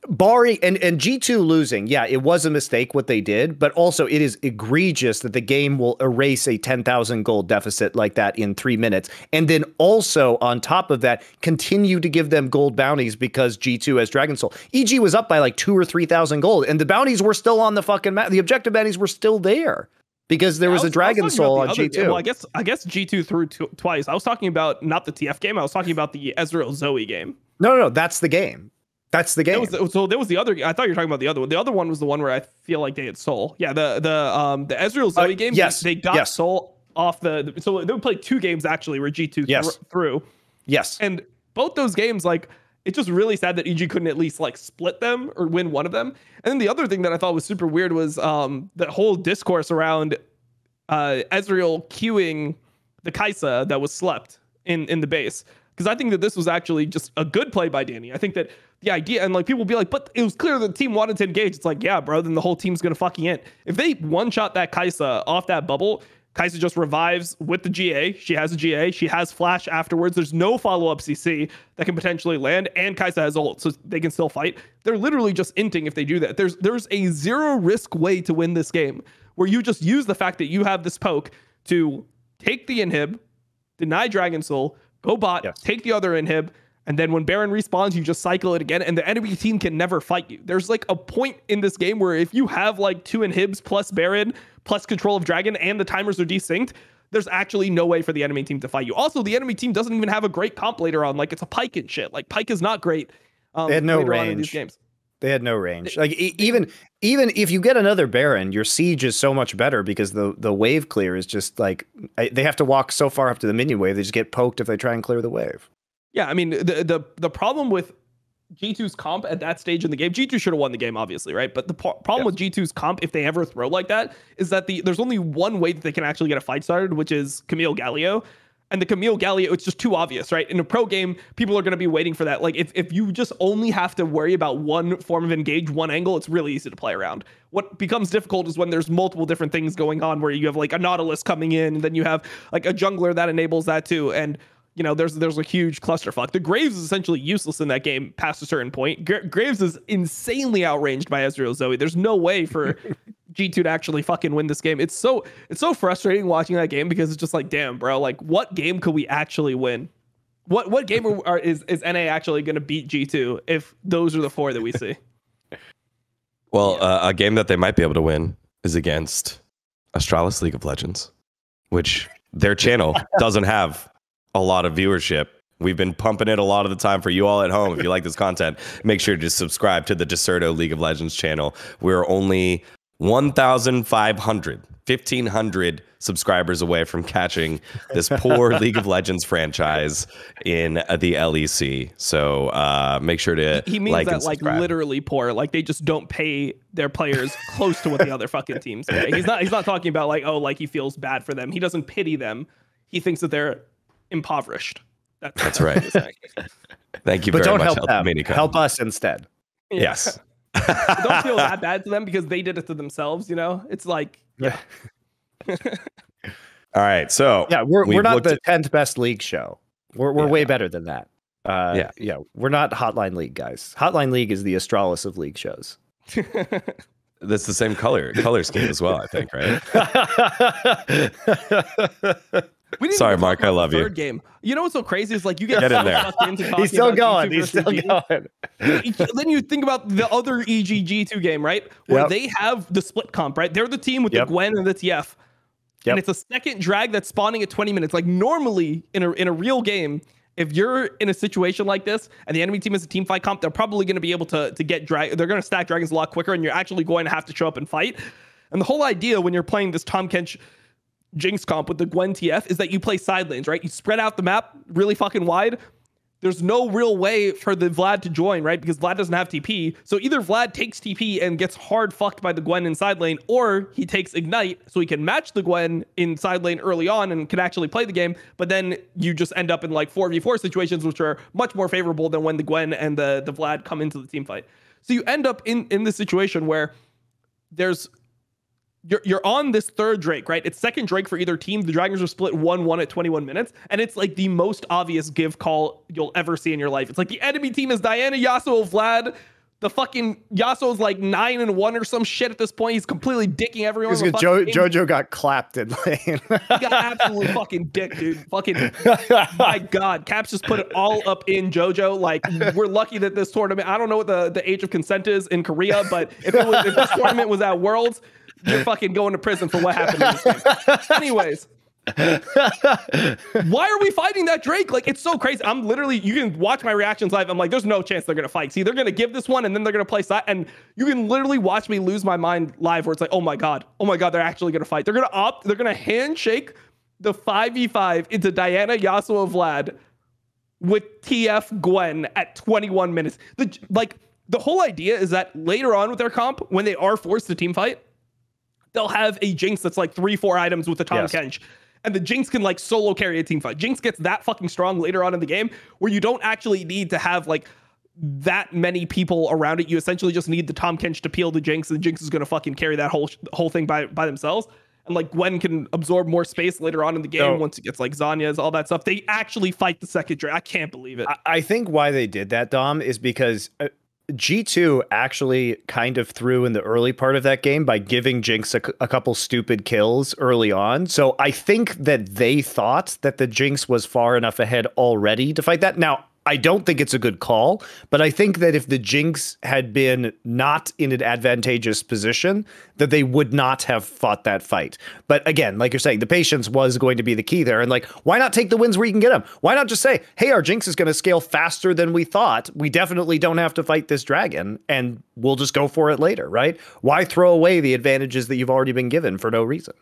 Bari and G2 losing, yeah, it was a mistake what they did, but also it is egregious that the game will erase a 10,000 gold deficit like that in 3 minutes. And then also on top of that, continue to give them gold bounties because G2 has Dragon Soul. EG was up by like 2,000 or 3,000 gold and the bounties were still on the fucking map. The objective bounties were still there. Because there was a Dragon Soul on G2. Well, I guess G2 threw twice. I was talking about not the TF game. I was talking about the Ezreal Zoe game. No, that's the game. That's the game. So there was the other. I thought you were talking about the other one. The other one was the one where I feel like they had Soul. Yeah, the Ezreal Zoe game. Yes, they got Soul off the. So they would play 2 games actually where G2 threw. Yes, and both those games, like, it's just really sad that EG couldn't at least like split them or win one of them. And then the other thing that I thought was super weird was the whole discourse around Ezreal queuing the Kai'Sa that was slept in the base. Because I think that this was actually just a good play by Danny. I think that the idea, and like people will be like, but it was clear that the team wanted to engage. It's like, yeah, bro, then the whole team's going to fucking in. If they one-shot that Kai'Sa off that bubble, Kai'Sa just revives with the GA. She has a GA. She has flash afterwards. There's no follow-up CC that can potentially land, and Kai'Sa has ult, so they can still fight. They're literally just inting if they do that. There's a zero-risk way to win this game, where you just use the fact that you have this poke to take the inhib, deny Dragon Soul, go bot, take the other inhib, and then when Baron respawns, you just cycle it again, and the enemy team can never fight you. There's like a point in this game where if you have like 2 inhibs plus Baron plus control of Dragon and the timers are desynced, there's actually no way for the enemy team to fight you. Also, the enemy team doesn't even have a great comp later on. Like, it's a Pyke and shit. Like, Pyke is not great. They had no range in these games. They had no range. Like even if you get another Baron, your siege is so much better because the wave clear is just like they have to walk so far up to the minion wave. They just get poked if they try and clear the wave. Yeah, I mean the problem with G2's comp at that stage in the game, G2 should have won the game, obviously, right? But the problem with G2's comp, if they ever throw like that, is that there's only one way that they can actually get a fight started, which is Camille Galio. And the Camille Galio, it's just too obvious, right? In a pro game, people are going to be waiting for that. Like, if you just only have to worry about one form of engage, one angle, it's really easy to play around. What becomes difficult is when there's multiple different things going on, where you have like a Nautilus coming in, and then you have like a jungler that enables that too. And, you know, there's a huge clusterfuck. The Graves is essentially useless in that game past a certain point. Graves is insanely outranged by Ezreal Zoe. There's no way for G2 to actually fucking win this game. It's so frustrating watching that game because it's just like, damn, bro, like what game could we actually win? What game is NA actually going to beat G2 if those are the four that we see? Well, a game that they might be able to win is against Astralis League of Legends, which their channel doesn't have a lot of viewership. We've been pumping it a lot of the time for you all at home. If you like this content, make sure to subscribe to the dexerto League of Legends channel. We're only 1,500 subscribers away from catching this poor League of Legends franchise in the LEC. So make sure to he means like that and like subscribe. literally poor, like they just don't pay their players close to what the other fucking teams pay. He's not talking about like, oh, like he feels bad for them. He doesn't pity them. He thinks that they're impoverished. That's right. Thank you But very don't much. help them. Help us instead. Yeah. Yes. Don't feel that bad to them because they did it to themselves, you know? It's like, yeah. All right. So yeah, we're not the 10th best league show. We're way better than that. Yeah, we're not Hotline League, guys. Hotline League is the Astralis of league shows. That's the same color scheme as well, I think, right? Sorry, Mark, I love you. Third game. You know what's so crazy is like you get in there. He's still going. He's still going. Then you think about the other EGG2 game, right? Where they have the split comp, right? They're the team with the Gwen and the TF. And it's a second drag that's spawning at 20 minutes. Like normally in a real game, if you're in a situation like this and the enemy team is a team fight comp, they're probably going to be able to get drag. They're going to stack dragons a lot quicker, and you're actually going to have to show up and fight. And the whole idea when you're playing this Tahm Kench Jinx comp with the Gwen TF is that you play side lanes, right? You spread out the map really fucking wide. There's no real way for the Vlad to join, right? Because Vlad doesn't have TP. So either Vlad takes TP and gets hard fucked by the Gwen in side lane, or he takes Ignite so he can match the Gwen in side lane early on and can actually play the game. But then you just end up in like 4v4 situations, which are much more favorable than when the Gwen and the Vlad come into the team fight. So you end up in this situation where you're on this third Drake, right? It's second Drake for either team. The Dragons are split 1-1 at 21 minutes. And it's like the most obvious give call you'll ever see in your life. It's like the enemy team is Diana, Yasuo, Vlad. The fucking Yasuo's like 9-1 or some shit at this point. He's completely dicking everyone. Jojo got clapped in lane. He got absolutely fucking dick, dude. Fucking, my God. Caps just put it all up in Jojo. Like, we're lucky that this tournament, I don't know what the age of consent is in Korea, but if this tournament was at Worlds, you're fucking going to prison for what happened in this game. Anyways, why are we fighting that Drake? Like, it's so crazy. I'm literally, you can watch my reactions live. I'm like, there's no chance they're going to fight. See, they're going to give this one and then they're going to play side. And you can literally watch me lose my mind live where it's like, oh my God, they're actually going to fight. They're going to opt, they're going to handshake the 5v5 into Diana, Yasuo, Vlad with TF Gwen at 21 minutes. The whole idea is that later on with their comp, when they are forced to team fight, they'll have a Jinx that's like 3-4 items with the Tahm Kench. And the Jinx can like solo carry a team fight. Jinx gets that fucking strong later on in the game where you don't actually need to have like that many people around it. You essentially just need the Tahm Kench to peel the Jinx, and the Jinx is going to fucking carry that whole thing by themselves. And like Gwen can absorb more space later on in the game once it gets like Zanya's, all that stuff. They actually fight the second Drake. I can't believe it. I think why they did that, Dom, is because G2 actually kind of threw in the early part of that game by giving Jinx a couple stupid kills early on. So I think that they thought that the Jinx was far enough ahead already to fight that. Now, I don't think it's a good call, but I think that if the Jinx had been not in an advantageous position, that they would not have fought that fight. But again, like you're saying, the patience was going to be the key there. And like, why not take the wins where you can get them? Why not just say, hey, our Jinx is going to scale faster than we thought. We definitely don't have to fight this dragon, and we'll just go for it later, right? Why throw away the advantages that you've already been given for no reason?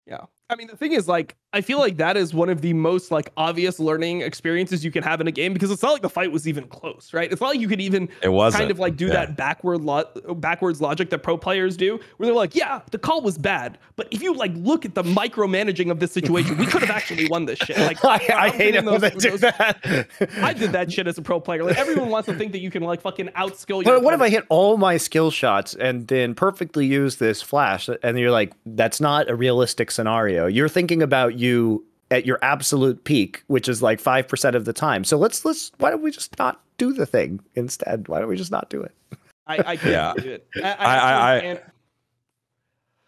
Yeah. I mean, the thing is, like, I feel like that is one of the most like obvious learning experiences you can have in a game, because it's not like the fight was even close, right? It's not like you could even kind of like do that backwards logic that pro players do, where they're like, yeah, the call was bad, but if you like look at the micromanaging of this situation, we could have actually won this shit. Like, I hate it when they do that. I did that shit as a pro player. Like, everyone wants to think that you can like fucking outskill. But what if I hit all my skill shots and then perfectly use this flash? And you're like, that's not a realistic scenario. You're thinking about you at your absolute peak, which is like 5% of the time. So let's why don't we just not do the thing instead? Why don't we just not do it? I can't do it.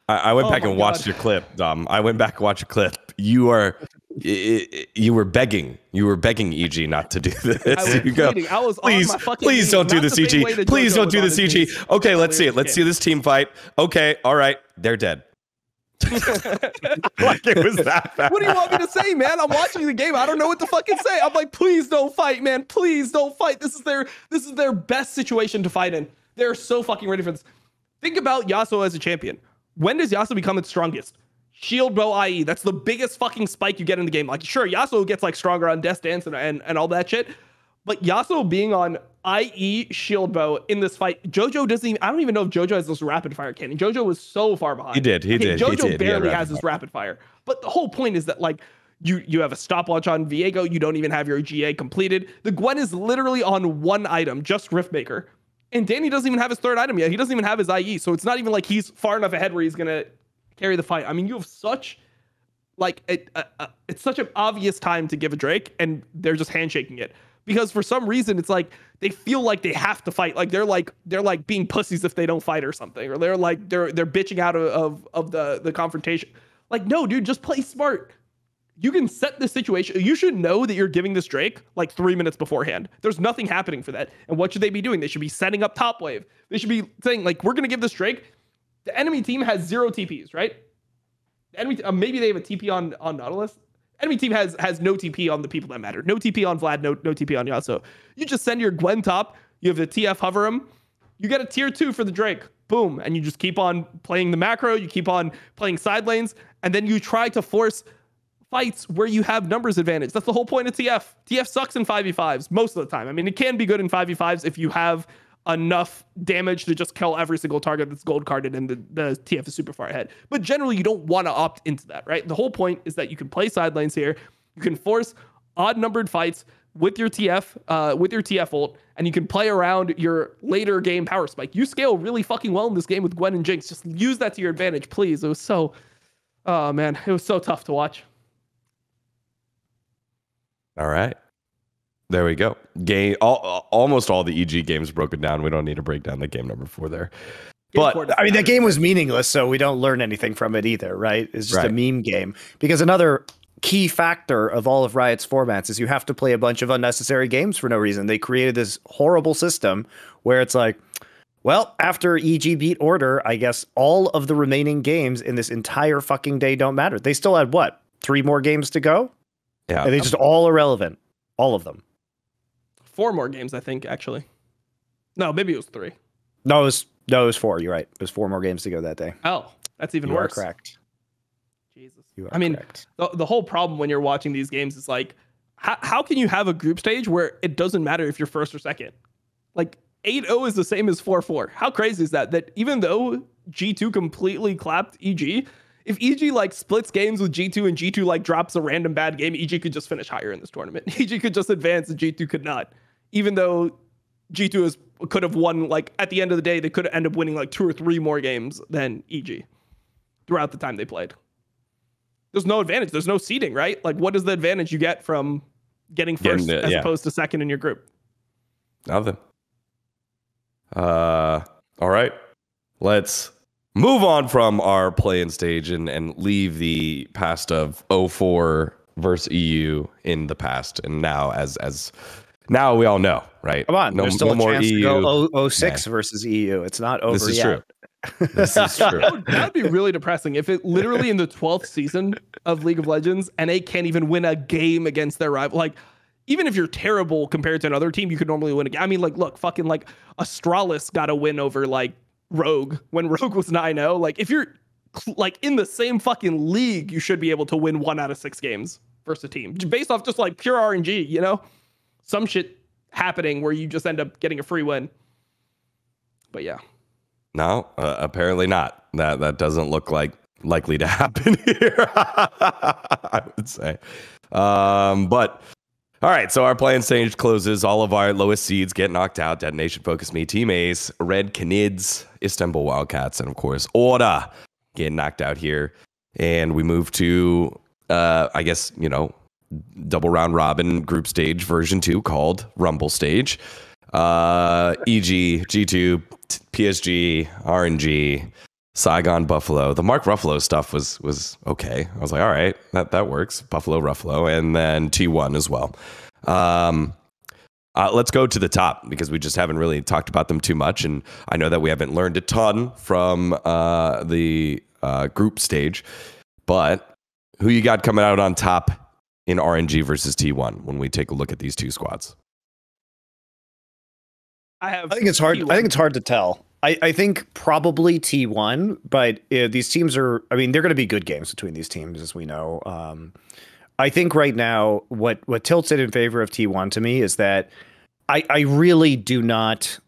I went back my and watched God. your clip, Dom. I went back and watched your clip. You were begging. You were begging EG not to do this. I was You go, pleading. I was please, on my fucking please knees. don't do Not this, the same way EG. that Please JoJo don't was do on this, his EG. knees Okay, let's see earlier it. in Let's the see game. this team fight. Okay, all right, they're dead. Like it was that bad. What do you want me to say, man? I'm watching the game. I don't know what to fucking say. I'm like, please don't fight, man. Please don't fight. This is their best situation to fight in. They're so fucking ready for this. Think about Yasuo as a champion. When does Yasuo become its strongest? Shield bow IE. That's the biggest fucking spike you get in the game. Like, sure, Yasuo gets like stronger on Death Dance and all that shit. But Yasuo being on IE shield bow in this fight, JoJo doesn't even, I don't even know if JoJo has this rapid fire cannon. JoJo was so far behind. He did. JoJo barely has his rapid fire. But the whole point is that like you have a stopwatch on Viego, you don't even have your GA completed. The Gwen is literally on one item, just Riftmaker. And Danny doesn't even have his third item yet. He doesn't even have his IE. So it's not even like he's far enough ahead where he's gonna carry the fight. I mean, you have such like it's such an obvious time to give a Drake, and they're just handshaking it. Because for some reason it's like they feel like they have to fight. Like they're like being pussies if they don't fight or something, or they're bitching out of the confrontation. Like, no, dude, just play smart. You can set the situation. You should know that you're giving this Drake like 3 minutes beforehand. There's nothing happening for that. And what should they be doing? They should be setting up top wave. They should be saying like, we're gonna give this Drake. The enemy team has 0 TPs, right? The enemy maybe they have a TP on Nautilus. Enemy team has no TP on the people that matter. No TP on Vlad, no TP on Yasuo. You just send your Gwen top, you have the TF hover him, you get a tier 2 for the Drake. Boom. And you just keep on playing the macro, you keep on playing side lanes, and then you try to force fights where you have numbers advantage. That's the whole point of TF. TF sucks in 5v5s most of the time. I mean, it can be good in 5v5s if you have enough damage to just kill every single target that's gold carded and the TF is super far ahead. But generally, you don't want to opt into that, right? The whole point is that you can play side lanes here. You can force odd numbered fights with your TF ult, and you can play around your later game power spike. You scale really fucking well in this game with Gwen and Jinx. Just use that to your advantage, please. It was so, oh man, it was so tough to watch. All right. There we go. Almost all the EG games broken down. We don't need to break down the game number 4 there. But I mean, that game was meaningless, so we don't learn anything from it either, right? It's just a meme game. Because another key factor of all of Riot's formats is you have to play a bunch of unnecessary games for no reason. They created this horrible system where it's like, well, after EG beat Order, I guess all of the remaining games in this entire fucking day don't matter. They still had, what, 3 more games to go? Yeah. And they just all irrelevant. All of them. 4 more games, I think, actually. No, maybe it was 3. No, it was 4. You're right. There's 4 more games to go that day. Oh, that's even You worse. are correct. Jesus. You are I mean, correct. the whole problem when you're watching these games is like, how can you have a group stage where it doesn't matter if you're first or second? Like 8-0 is the same as 4-4. How crazy is that? That even though G2 completely clapped EG, if EG like splits games with G2 and G2 like drops a random bad game, EG could just finish higher in this tournament. EG could just advance and G2 could not. Even though G2 could have won, like at the end of the day, they could end up winning like 2 or 3 more games than EG throughout the time they played. There's no advantage. There's no seeding, right? Like, what is the advantage you get from getting first as opposed to second in your group? Nothing. All right. Let's move on from our play-in stage and leave the past of 04 versus EU in the past. And now, as now we all know, right? Come on, there's still a chance EU. to go 06 versus EU. It's not over This is yet. true. This is true. That would be really depressing if it literally in the 12th season of League of Legends, NA can't even win a game against their rival. Like, even if you're terrible compared to another team, you could normally win a game. I mean, like, look, fucking like Astralis got a win over like Rogue when Rogue was 9-0. Like, if you're like in the same fucking league, you should be able to win 1 out of 6 games versus a team based off just like pure RNG, you know? Some shit happening where you just end up getting a free win. But yeah. No, apparently not. That doesn't look like likely to happen here, I would say. But all right, so our play-in stage closes. All of our lowest seeds get knocked out. Detonation, Focus Me, Team Ace, Red Canids, Istanbul Wildcats, and of course, Order get knocked out here. And we move to, I guess, you know, double round robin group stage version 2 called Rumble Stage. EG, G2, PSG, RNG, Saigon, Buffalo. The Mark Ruffalo stuff was okay. I was like, all right, that works. Buffalo, Ruffalo, and then T1 as well. Let's go to the top because we just haven't really talked about them too much, and I know that we haven't learned a ton from the group stage. But who you got coming out on top in RNG versus T1 when we take a look at these two squads? I think it's hard. T1. I think it's hard to tell. I think probably T1, but these teams are. I mean, they're going to be good games between these teams, as we know. I think right now, what tilts it in favor of T1 to me is that I really do not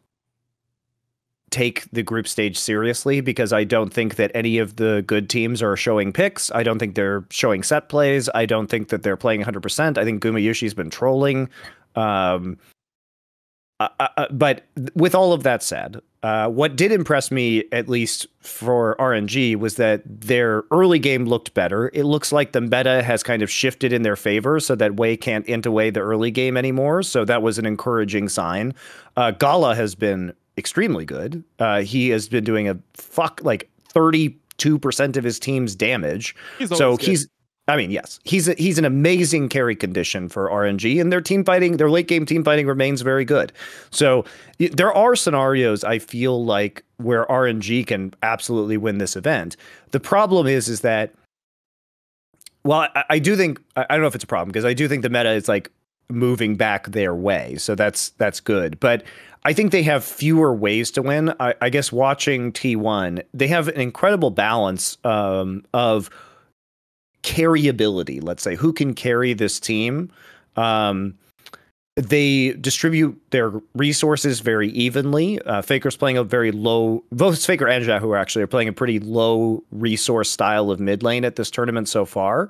take the group stage seriously because I don't think that any of the good teams are showing picks. I don't think they're showing set plays. I don't think that they're playing 100%. I think Gumayusi's been trolling. But with all of that said, what did impress me, at least for RNG, was that their early game looked better. It looks like the meta has kind of shifted in their favor so that Wei can't int away the early game anymore. So that was an encouraging sign. Gala has been extremely good. He has been doing 32% of his team's damage. He's an amazing carry condition for RNG, and their late game team fighting remains very good. So there are scenarios I feel like where RNG can absolutely win this event. The problem is that, well, I do think, I don't know if it's a problem because I do think the meta is like moving back their way. So that's good. But I think they have fewer ways to win. I guess watching T1, they have an incredible balance of carryability, let's say, who can carry this team. They distribute their resources very evenly. Faker's playing a very low, both Faker and Yahoo are playing a pretty low resource style of mid lane at this tournament so far.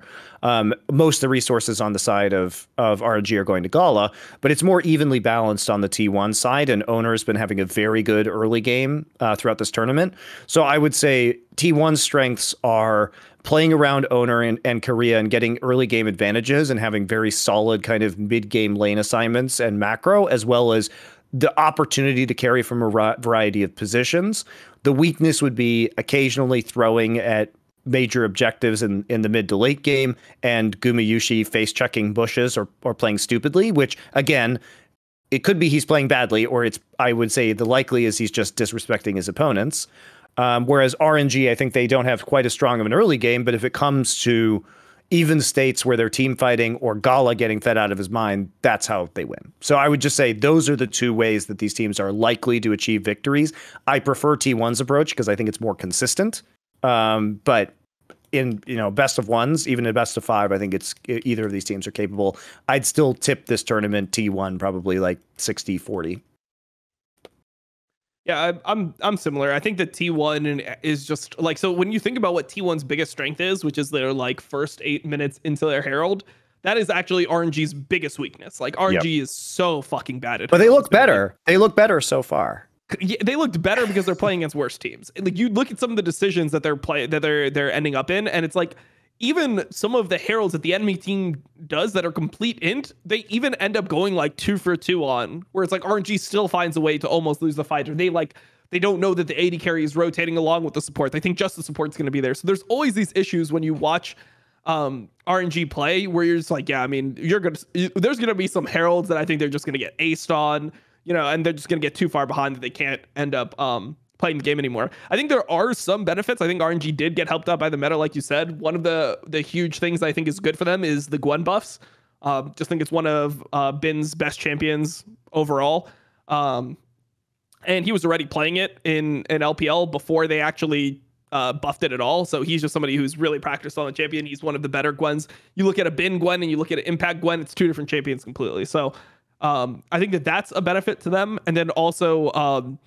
Most of the resources on the side of RNG are going to Gala, but it's more evenly balanced on the T1 side, and Owner's been having a very good early game throughout this tournament. So I would say T1's strengths are playing around Owner and Korea and getting early game advantages and having very solid kind of mid-game lane assignments and macro, as well as the opportunity to carry from a variety of positions. The weakness would be occasionally throwing at major objectives in the mid to late game, and Gumayusi face-checking bushes or playing stupidly, which, again, it could be he's playing badly, or I would say the likely is he's just disrespecting his opponents. Whereas RNG, I think they don't have quite as strong of an early game, but if it comes to even states where they're team fighting or Gala getting fed out of his mind, that's how they win. So I would just say those are the two ways that these teams are likely to achieve victories. I prefer T1's approach because I think it's more consistent. But in best of ones, even in best of five, I think either of these teams are capable. I'd still tip this tournament T1 probably like 60-40. Yeah, I'm similar. I think that T1 is just like, so when you think about what T1's biggest strength is, which is their like first 8 minutes into their Herald, that is actually RNG's biggest weakness. Like RNG is so fucking bad at it. But they look better. They look better so far. Yeah, they looked better because they're playing against worse teams. Like you look at some of the decisions that they're ending up in, and it's like even some of the heralds that the enemy team does that are complete int, they even end up going like 2 for 2 on, where it's like RNG still finds a way to almost lose the fight, or they don't know that the AD carry is rotating along with the support. They think just the support's going to be there. So there's always these issues when you watch RNG play where you're just like, yeah, I mean, there's going to be some heralds that I think they're just going to get aced on, and they're just going to get too far behind that they can't end up playing the game anymore. I think there are some benefits. I think RNG did get helped out by the meta, like you said. One of the huge things I think is good for them is the Gwen buffs. Just think it's one of Bin's best champions overall. And he was already playing it in LPL before they actually buffed it at all. So he's just somebody who's really practiced on the champion. He's one of the better Gwens. You look at a Bin Gwen and you look at an Impact Gwen, it's two different champions completely. So I think that's a benefit to them. And then also,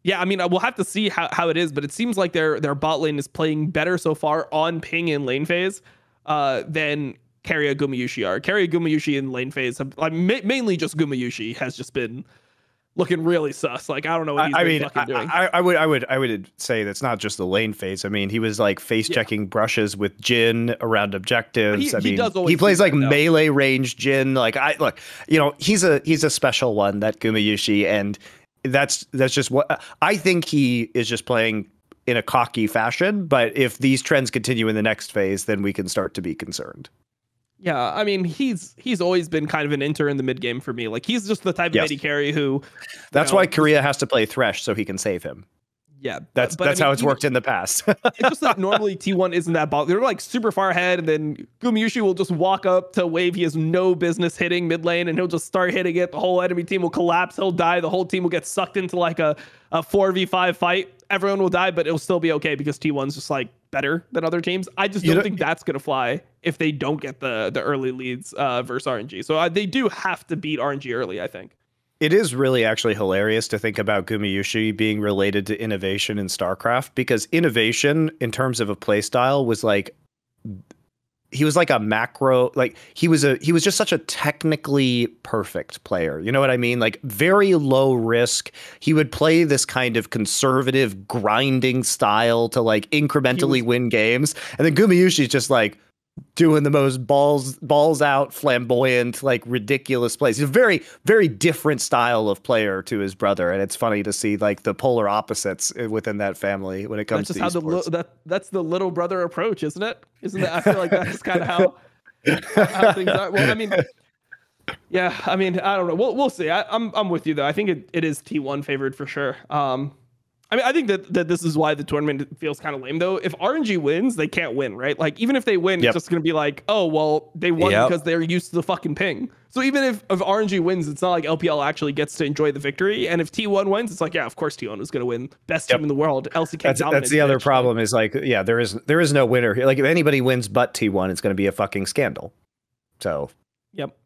yeah, I mean, we'll have to see how it is, but it seems like their bot lane is playing better so far on ping and lane phase than Carry Gumayusi are. Carry Gumayusi in lane phase, mainly just Gumayusi has just been looking really sus. Like, I don't know what he's fucking doing. I would say that's not just the lane phase. I mean, he was like face checking brushes with Jhin around objectives. He plays like melee range Jhin. Like he's a special one, that Gumayusi, and that's just what I think he is just playing in a cocky fashion. But if these trends continue in the next phase, then we can start to be concerned. Yeah, I mean, he's always been kind of an enter in the mid game for me. Like, he's just the type of AD carry who. That's why Korea has to play Thresh so he can save him. Yeah, that's I mean, how it's worked in the past. It's just that normally T1 isn't that ball. They're like super far ahead, and then Gumayusi will just walk up to a wave he has no business hitting mid lane, and he'll just start hitting it. The whole enemy team will collapse. He'll die. The whole team will get sucked into like a 4v5 fight. Everyone will die, but it'll still be okay because T1's just like better than other teams. I just don't think that's gonna fly if they don't get the early leads versus RNG. So they do have to beat RNG early, I think. It is really actually hilarious to think about Gumayusi being related to innovation in StarCraft, because innovation in terms of a play style was like, he was like a macro, like he was just such a technically perfect player. You know what I mean? Like very low risk. He would play this kind of conservative grinding style to like incrementally win games. And then Gumayusi is just like doing the most balls out, flamboyant, like ridiculous plays. He's a very, very different style of player to his brother, and it's funny to see like the polar opposites within that family when it comes to esports. That's the little brother approach, isn't it? Isn't that? I feel like that's kind of how things are. Well, I mean, yeah, I mean, I don't know. We'll see. I'm with you though. I think it is T1 favored for sure. I mean, I think that this is why the tournament feels kind of lame, though. If RNG wins, they can't win, right? Like, even if they win, it's just going to be like, oh, well, they won because they're used to the fucking ping. So even if RNG wins, it's not like LPL actually gets to enjoy the victory. And if T1 wins, it's like, yeah, of course T1 is going to win. Best team in the world. LCK dominates. That's the other problem is like, yeah, there is no winner here. Like, if anybody wins but T1, it's going to be a fucking scandal. So. Yep.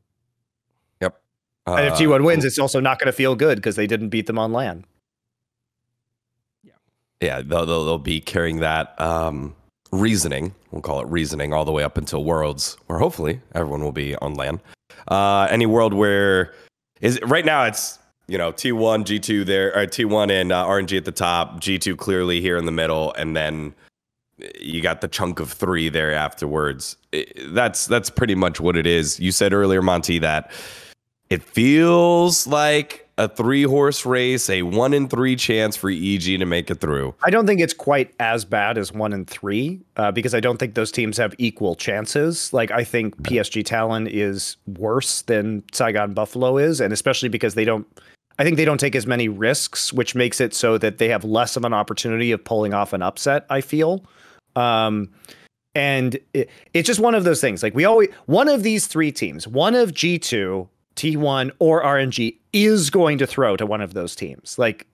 And if T1 wins, it's also not going to feel good because they didn't beat them on LAN. Yeah, they'll be carrying that reasoning, we'll call it reasoning, all the way up until Worlds, where hopefully everyone will be on LAN. Any world where right now it's, you know, T1, G2 there, or T1 and RNG at the top, G2 clearly here in the middle, and then you got the chunk of 3 there afterwards. That's pretty much what it is. You said earlier, Monty, that it feels like a 3-horse race, a 1 in 3 chance for EG to make it through. I don't think it's quite as bad as 1 in 3 because I don't think those teams have equal chances. Like, I think PSG Talon is worse than Saigon Buffalo is, and especially because I think they don't take as many risks, which makes it so that they have less of an opportunity of pulling off an upset, I feel. And it's just one of those things. Like, one of these 3 teams, one of G2, T1 or RNG is going to throw to one of those teams. Like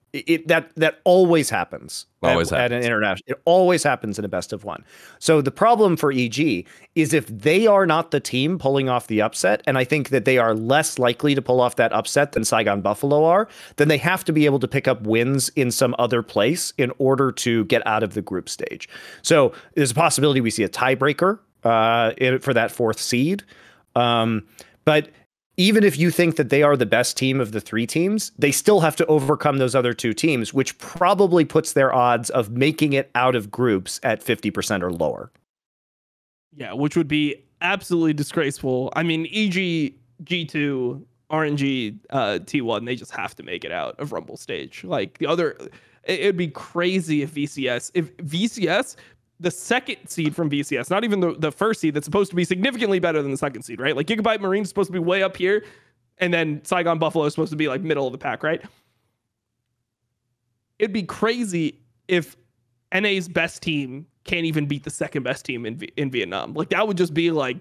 that always happens. At an international. It always happens in a best of 1. So the problem for EG is if they are not the team pulling off the upset, and I think that they are less likely to pull off that upset than Saigon Buffalo are, then they have to be able to pick up wins in some other place in order to get out of the group stage. So there's a possibility we see a tiebreaker for that 4th seed. But even if you think that they are the best team of the 3 teams, they still have to overcome those other 2 teams, which probably puts their odds of making it out of groups at 50% or lower. Yeah, which would be absolutely disgraceful. I mean, EG, G2, RNG, T1, they just have to make it out of Rumble stage. Like the other, it'd be crazy if VCS, the second seed from VCS, not even the first seed that's supposed to be significantly better than the second seed, right? Like Gigabyte Marine's supposed to be way up here, and then Saigon Buffalo is supposed to be like middle of the pack, right? It'd be crazy if NA's best team can't even beat the second best team in Vietnam. Like that would just be like,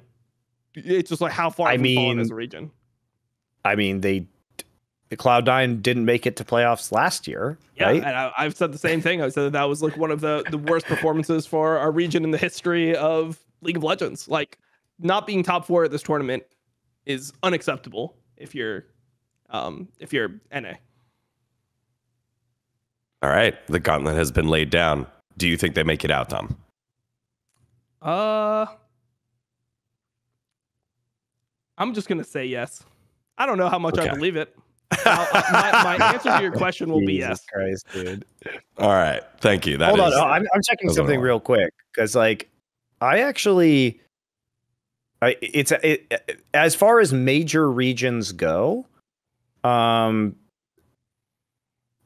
it's just like how far have we fallen as a region? I mean, the Cloud9 didn't make it to playoffs last year, right? And I've said the same thing. I said that was like one of the worst performances for our region in the history of League of Legends. Like not being top 4 at this tournament is unacceptable if you're NA. All right, the gauntlet has been laid down. Do you think they make it out, Tom? I'm just gonna say yes. I don't know how much I believe it. My answer to your question will be yes. Christ, dude. All right, thank you. Hold on, I'm checking something real quick because, like, as far as major regions go,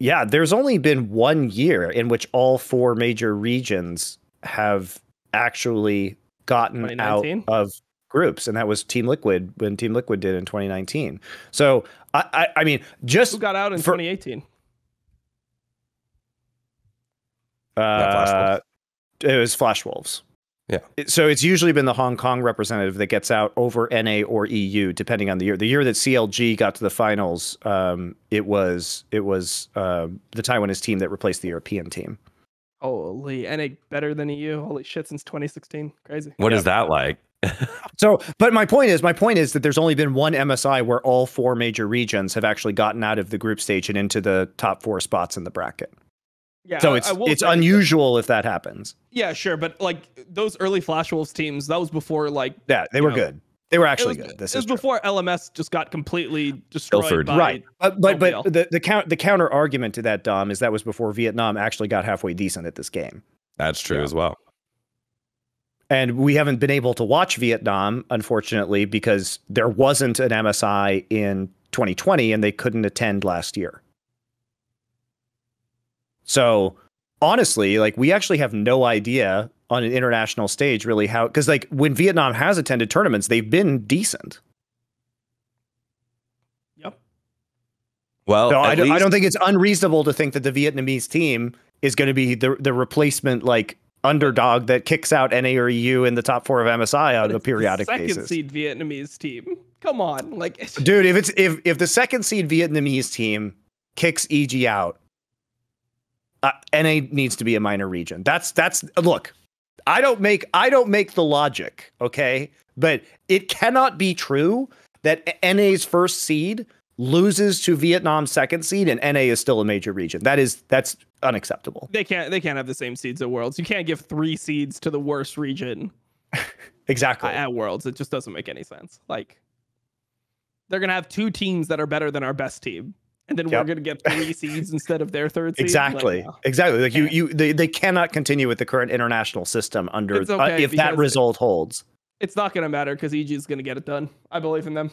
Yeah, there's only been 1 year in which all 4 major regions have actually gotten out of groups, and that was Team Liquid when Team Liquid did in 2019. So I mean, just who got out in 2018? It was Flash Wolves. Yeah. So it's usually been the Hong Kong representative that gets out over NA or EU, depending on the year. The year that CLG got to the finals, it was the Taiwanese team that replaced the European team. Holy, NA better than EU. Holy shit, since 2016. Crazy. What is that like? So, but my point is that there's only been one MSI where all 4 major regions have actually gotten out of the group stage and into the top 4 spots in the bracket. Yeah, so it's unusual if that happens. Yeah, sure, but like those early Flash Wolves teams, that was before like they were good. They were actually good. This is before LMS just got completely destroyed. Right, but the counter argument to that, Dom, is that was before Vietnam actually got halfway decent at this game. That's true as well. And we haven't been able to watch Vietnam, unfortunately, because there wasn't an MSI in 2020 and they couldn't attend last year. So honestly, like we actually have no idea on an international stage really how, because like when Vietnam has attended tournaments, they've been decent. Yep. Well, so I don't think it's unreasonable to think that the Vietnamese team is going to be the replacement like underdog that kicks out NA or EU in the top 4 of MSI on a periodic basis. Second seed Vietnamese team. Come on, like dude, if the second seed Vietnamese team kicks EG out, NA needs to be a minor region. That's look, I don't make the logic, okay? But it cannot be true that NA's first seed loses to Vietnam's second seed and NA is still a major region. That's unacceptable. They can't have the same seeds at Worlds. You can't give 3 seeds to the worst region. Exactly. At Worlds. It just doesn't make any sense. Like they're going to have 2 teams that are better than our best team. And then we're going to get 3 seeds instead of their 3rd seed. Exactly. Like, no. Exactly. Like they cannot continue with the current international system under if that result holds. It's not going to matter because EG is going to get it done. I believe in them.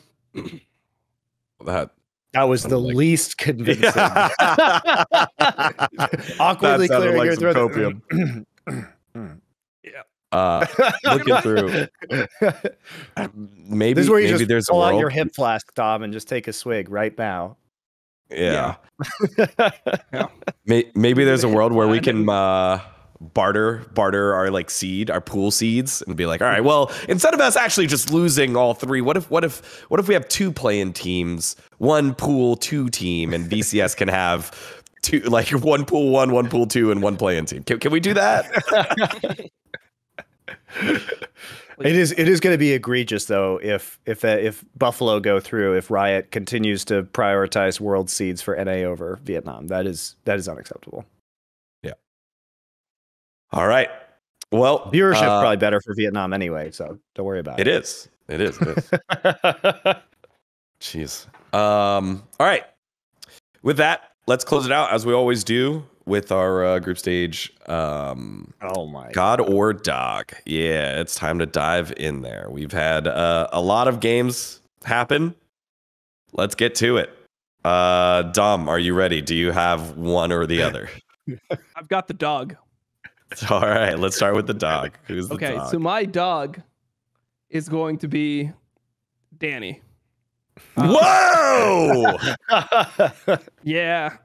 That was the least convincing. Awkwardly clearing like your throat. Copium. Yeah. Looking through. Maybe this is where you maybe just there's pull a world. out your hip flask, Dom, and just take a swig right now. Yeah. Yeah. Maybe there's a world where we can barter our like seed, our pool seeds, and be like, all right, well, instead of us actually just losing all 3, what if we have 2 play-in teams, 1 pool 2 team, and VCS can have 2, like 1 pool 1, 1 pool 2, and 1 play-in team. Can we do that? It is going to be egregious though if Buffalo go through, if Riot continues to prioritize world seeds for NA over Vietnam. That is unacceptable. Yeah. All right. Well, viewership probably better for Vietnam anyway, so don't worry about it. It is. Jeez. All right. With that, let's close it out as we always do with our group stage. Oh my God or Dog. Yeah, it's time to dive in there. We've had a lot of games happen. Let's get to it. Dom, are you ready? Do you have one or the other? I've got the dog. All right, let's start with the dog. Who's the dog? So my dog is going to be Danny. Whoa! Yeah.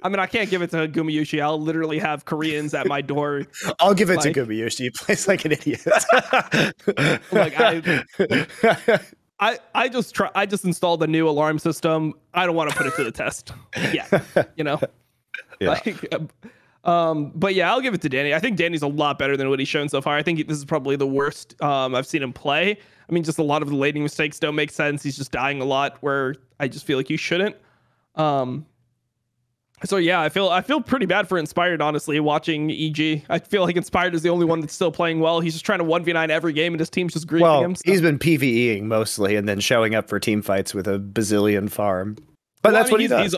I mean, I can't give it to Gumayusi. I'll literally have Koreans at my door. I'll give it to Gumayusi. He plays like an idiot. I just installed a new alarm system. I don't want to put it to the test. Yeah, you know. Yeah. But yeah, I'll give it to Danny. I think Danny's a lot better than what he's shown so far. I think this is probably the worst I've seen him play. I mean, just a lot of the laning mistakes don't make sense. He's just dying a lot where I just feel like you shouldn't. So yeah, I feel pretty bad for Inspired, honestly, watching EG. I feel like Inspired is the only one that's still playing well. He's just trying to 1v9 every game and his team's just griefing him. So. He's been PvEing mostly and then showing up for team fights with a bazillion farm. But that's what he does.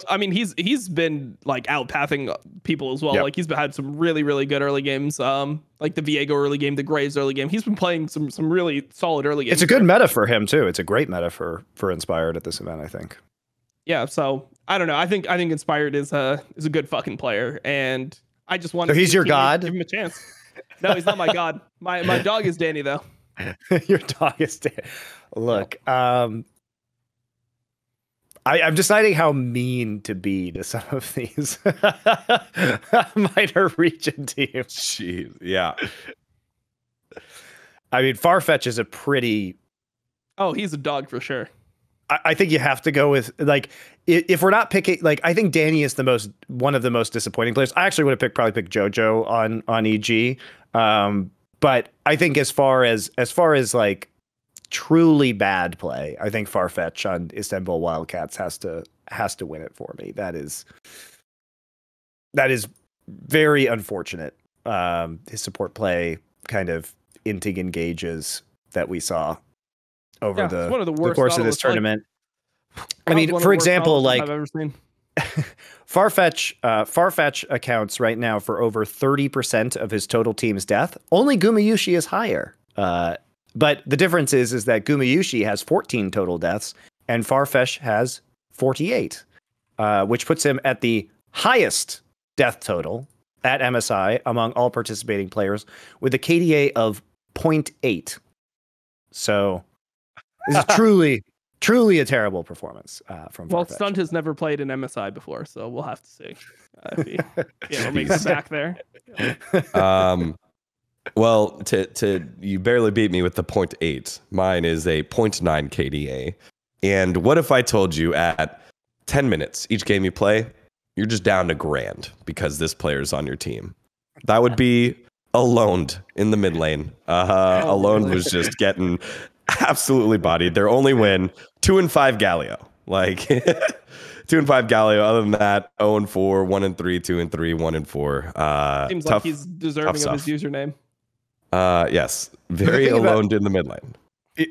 He's been like outpathing people as well. Yep. Like he's had some really, really good early games. Like the Viego early game, the Graves early game. He's been playing some really solid early games. It's a good meta for him too. It's a great meta for Inspired at this event, I think. Yeah, so I don't know. I think Inspired is a good fucking player, and I just want. So he's your god. Give him a chance. No, he's not my god. My dog is Danny though. Your dog is Danny. Look, I'm deciding how mean to be to some of these minor region teams. Jeez, yeah. I mean, Farfetch is a pretty. Oh, he's a dog for sure. I think you have to go with, like, if we're not picking, like, I think Danny is one of the most disappointing players. I actually would have probably picked JoJo on EG. But I think as far as like truly bad play, I think Farfetch on Istanbul Wildcats has to win it for me. That is very unfortunate. His support play kind of inting engages that we saw over the course of this tournament. I mean, for example, like I've ever seen. Farfetch accounts right now for over 30% of his total team's death. Only Gumayusi is higher. But the difference is that Gumayusi has 14 total deaths and Farfetch has 48, which puts him at the highest death total at MSI among all participating players with a KDA of 0.8. So this is truly a terrible performance from Farfetch. Well, Stunt has never played in MSI before, so we'll have to see if he makes it back there. Well, to you barely beat me with the 0.8. Mine is a 0.9 KDA. And what if I told you at 10 minutes each game you play, you're just down to grand because this player's on your team? That would be Alone in the mid lane. Alone was just getting absolutely bodied. Their only win, 2-5 Galio. Like 2-5 Galio. Other than that, 0-4, 1-3, 2-3, 1-4. Seems like he's deserving of his username. Yes, very alone in the mid lane.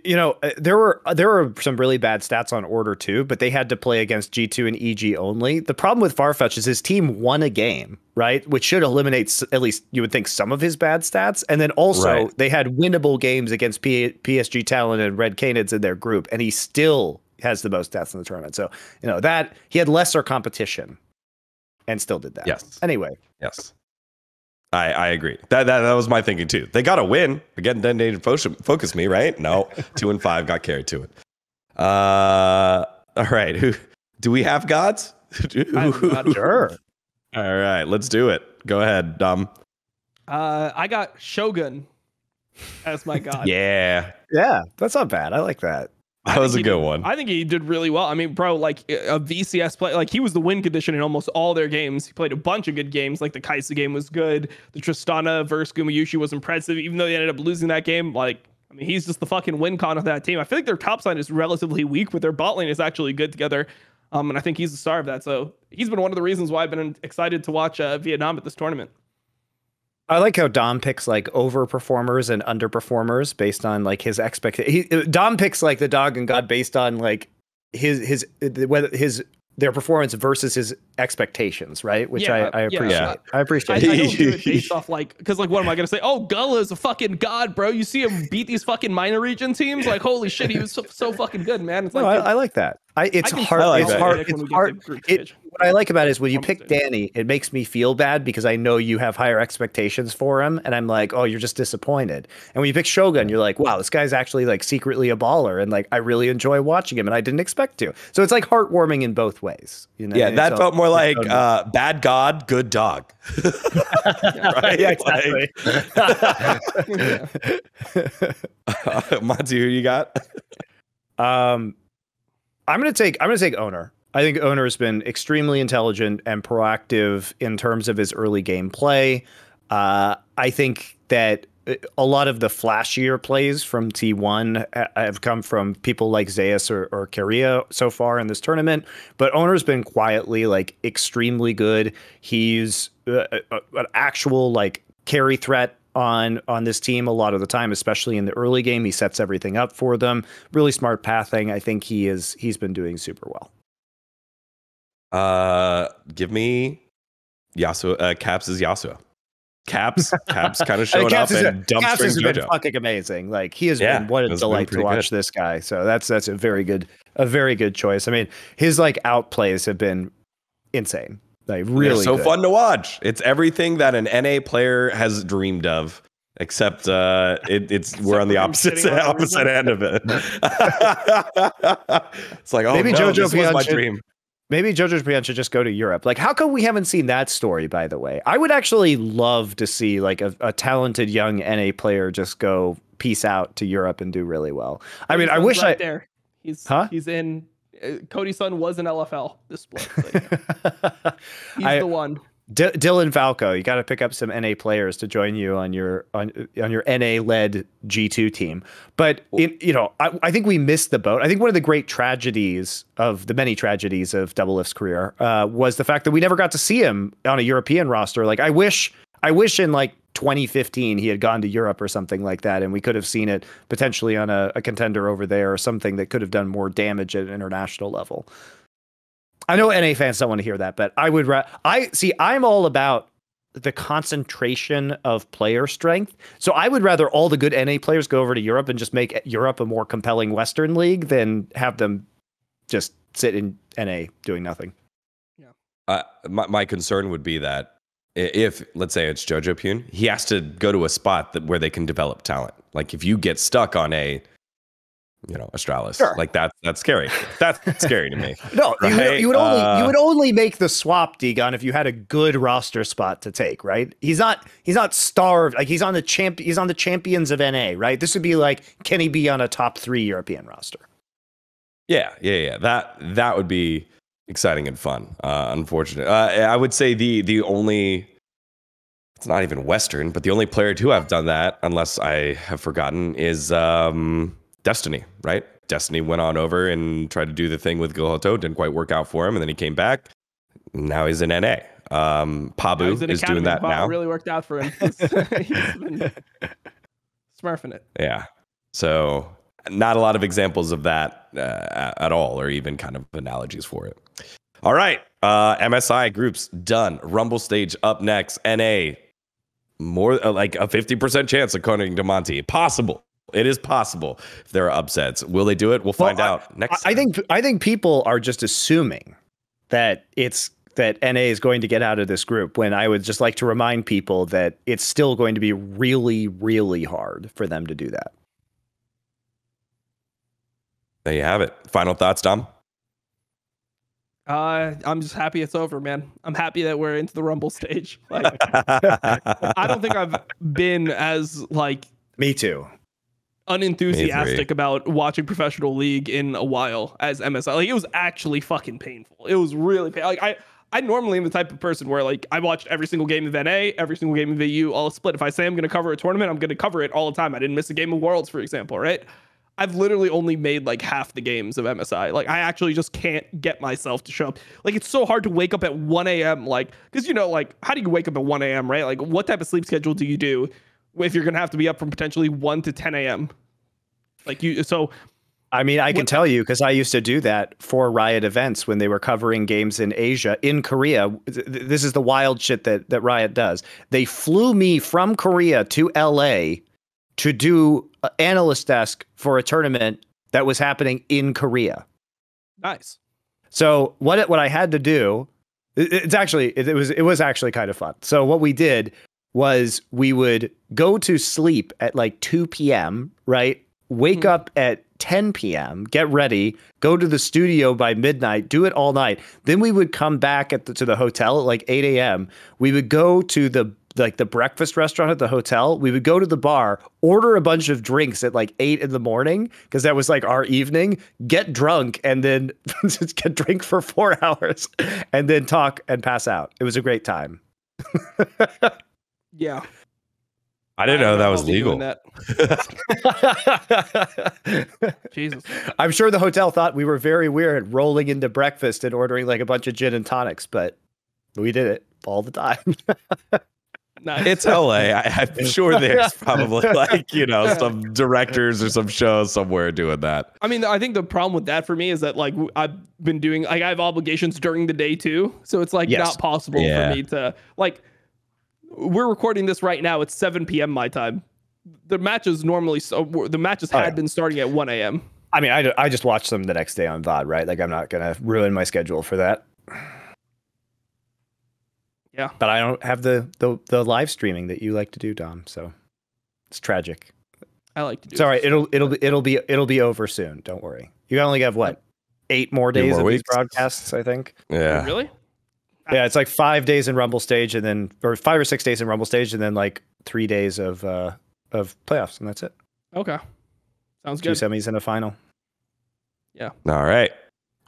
You know, there were some really bad stats on Order too, but they had to play against G2 and EG only. The problem with Farfetch is his team won a game, right? Which should eliminate at least, you would think, some of his bad stats. And then also they had winnable games against PSG Talent and Red Canids in their group, and he still has the most deaths in the tournament. So, you know, that he had lesser competition and still did that. Yes. Anyway. Yes. I agree. That was my thinking too. They got to win. Again, then they focus me, right? No, 2-5 got carried to it. All right. Who do we have gods? Sure. All right, let's do it. Go ahead, Dom. I got Shogun as my god. Yeah, that's not bad. I like that. That was a good one. I think he did really well. I mean, bro, like a VCS play, like he was the win condition in almost all their games. He played a bunch of good games. Like the Kaisa game was good. The Tristana versus Gumayusi was impressive, even though they ended up losing that game. Like, I mean, he's just the fucking win con of that team. I feel like their top side is relatively weak, but their bot lane is actually good together. And I think he's the star of that. So he's been one of the reasons why I've been excited to watch Vietnam at this tournament. I like how Dom picks like overperformers and underperformers based on like his expectation. Dom picks like the dog and god based on like their performance versus his expectations, right? Which I appreciate. Yeah. I appreciate. I don't do it based off like, because like, what am I gonna say? Oh, Gullah is a fucking god, bro. You see him beat these fucking minor region teams. Like, holy shit, he was so fucking good, man. It's like, I like that. It's hard. What I like about it is when you pick Danny, it makes me feel bad because I know you have higher expectations for him, and I'm like, oh, you're just disappointed. And when you pick Shogun, you're like, wow, this guy's actually like secretly a baller, and like I really enjoy watching him, and I didn't expect to. So it's like heartwarming in both ways. You know? Yeah, that felt more like bad god, good dog. Right? Yeah, exactly. Monty, who you got? I'm gonna take Owner. I think Owner has been extremely intelligent and proactive in terms of his early game play. I think that a lot of the flashier plays from T1 have come from people like Zeus or Korea so far in this tournament. But Owner's been quietly like extremely good. He's an actual like carry threat on this team a lot of the time, especially in the early game. He sets everything up for them. Really smart pathing. I think he's been doing super well. Give me Yasuo. Caps is Yasuo. Caps kind of showing up and Caps has dumpstering been JoJo. fucking amazing. Like he has been what a delight to watch this guy. So that's a very good choice. I mean, his like outplays have been insane. Like really so good. fun to watch. It's everything that an NA player has dreamed of, except we're on the opposite end of it. It's like, oh, maybe no, JoJo this was my dream. Maybe JoJo Japan should just go to Europe. Like, how come we haven't seen that story, by the way? I would actually love to see like a talented young NA player just go peace out to Europe and do really well. I mean, I wish there. He's in Cody's son was in LFL this split. So, yeah. He's the one. Dylan Falco, you got to pick up some NA players to join you on your NA led G2 team. But I think we missed the boat. I think one of the great tragedies of the many tragedies of Doublelift's career was the fact that we never got to see him on a European roster. Like I wish in like 2015 he had gone to Europe or something like that, and we could have seen it potentially on a contender over there or something that could have done more damage at an international level. I know NA fans don't want to hear that, but I'm all about the concentration of player strength. So I would rather all the good NA players go over to Europe and just make Europe a more compelling Western league than have them just sit in NA doing nothing. Yeah. My concern would be that if, let's say it's JoJo Pune, he has to go to a spot where they can develop talent. Like if you get stuck on Astralis. Sure. Like that's scary. That's scary to me. No, right? you would only make the swap, dGon, if you had a good roster spot to take, right? He's not starved. Like he's on the champions of NA, right? This would be like, can he be on a top 3 European roster? Yeah. That would be exciting and fun. Unfortunate. I would say the only, it's not even Western, but the only player to have done that, unless I have forgotten, is Destiny, right? Destiny went on over and tried to do the thing with Gohoto. Didn't quite work out for him. And then he came back. Now he's in NA. Pabu is doing that now. It really worked out for him. He's been smurfing it. Yeah. So not a lot of examples of that at all, or even kind of analogies for it. All right. MSI groups done. Rumble stage up next. NA, more like a 50% chance, according to Monty. Possible. It is possible if there are upsets. Will they do it? We'll find out next. I think people are just assuming that NA is going to get out of this group, when I would just like to remind people that it's still going to be really, really hard for them to do that. There you have it. Final thoughts, Dom? I'm just happy it's over, man. I'm happy that we're into the Rumble stage. Like, I don't think I've been as like me too unenthusiastic about watching professional league in a while as MSI. Like it was actually fucking painful. It was really painful. Like I normally am the type of person where like I watched every single game of NA, every single game of VU, all split. If I say I'm going to cover a tournament, I'm going to cover it all the time. I didn't miss a game of Worlds, for example, right? I've literally only made like half the games of MSI. Like I actually just can't get myself to show up. Like it's so hard to wake up at 1 a.m. Like, because like how do you wake up at 1 a.m., right? Like what type of sleep schedule do you do if you're going to have to be up from potentially 1 to 10 a.m.? Like I mean, I can tell you, because I used to do that for Riot events when they were covering games in Asia, in Korea. This is the wild shit that Riot does. They flew me from Korea to LA to do an analyst desk for a tournament that was happening in Korea. Nice. So what I had to do, it was actually kind of fun. So what we did was we would go to sleep at like 2 p.m., right? Wake up at 10 p.m., get ready, go to the studio by midnight, do it all night. Then we would come back to the hotel at like 8 a.m. We would go to the breakfast restaurant at the hotel. We would go to the bar, order a bunch of drinks at like 8 in the morning, because that was like our evening, get drunk, and then just get drink for 4 hours and then talk and pass out. It was a great time. Yeah. I didn't know that was legal. Jesus. I'm sure the hotel thought we were very weird rolling into breakfast and ordering like a bunch of gin and tonics, but we did it all the time. Nice. It's LA. I'm sure there's probably like, some directors or some shows somewhere doing that. I mean, I think the problem with that for me is that like I've been doing, like I have obligations during the day too. So it's like not possible for me to like, we're recording this right now. It's 7 p.m. my time. The matches had been starting at 1 a.m. I mean, I just watch them the next day on VOD, right? Like, I'm not gonna ruin my schedule for that. Yeah, but I don't have the live streaming that you like to do, Dom. So it's tragic. I like to do. It's all right. It'll be over soon. Don't worry. You only have what, 8 more days of these broadcasts, I think. Yeah. Oh, really? Yeah, it's like 5 days in Rumble stage, and then or 5 or 6 days in Rumble stage, and then like 3 days of playoffs, and that's it. Okay, sounds good. 2 semis and a final. Yeah. All right.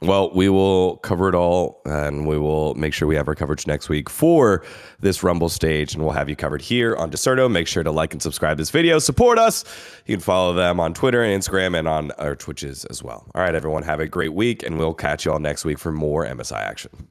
Well, we will cover it all, and we will make sure we have our coverage next week for this Rumble stage, and we'll have you covered here on Dexerto. Make sure to like and subscribe this video. Support us. You can follow them on Twitter and Instagram and on our Twitches as well. All right, everyone, have a great week, and we'll catch you all next week for more MSI action.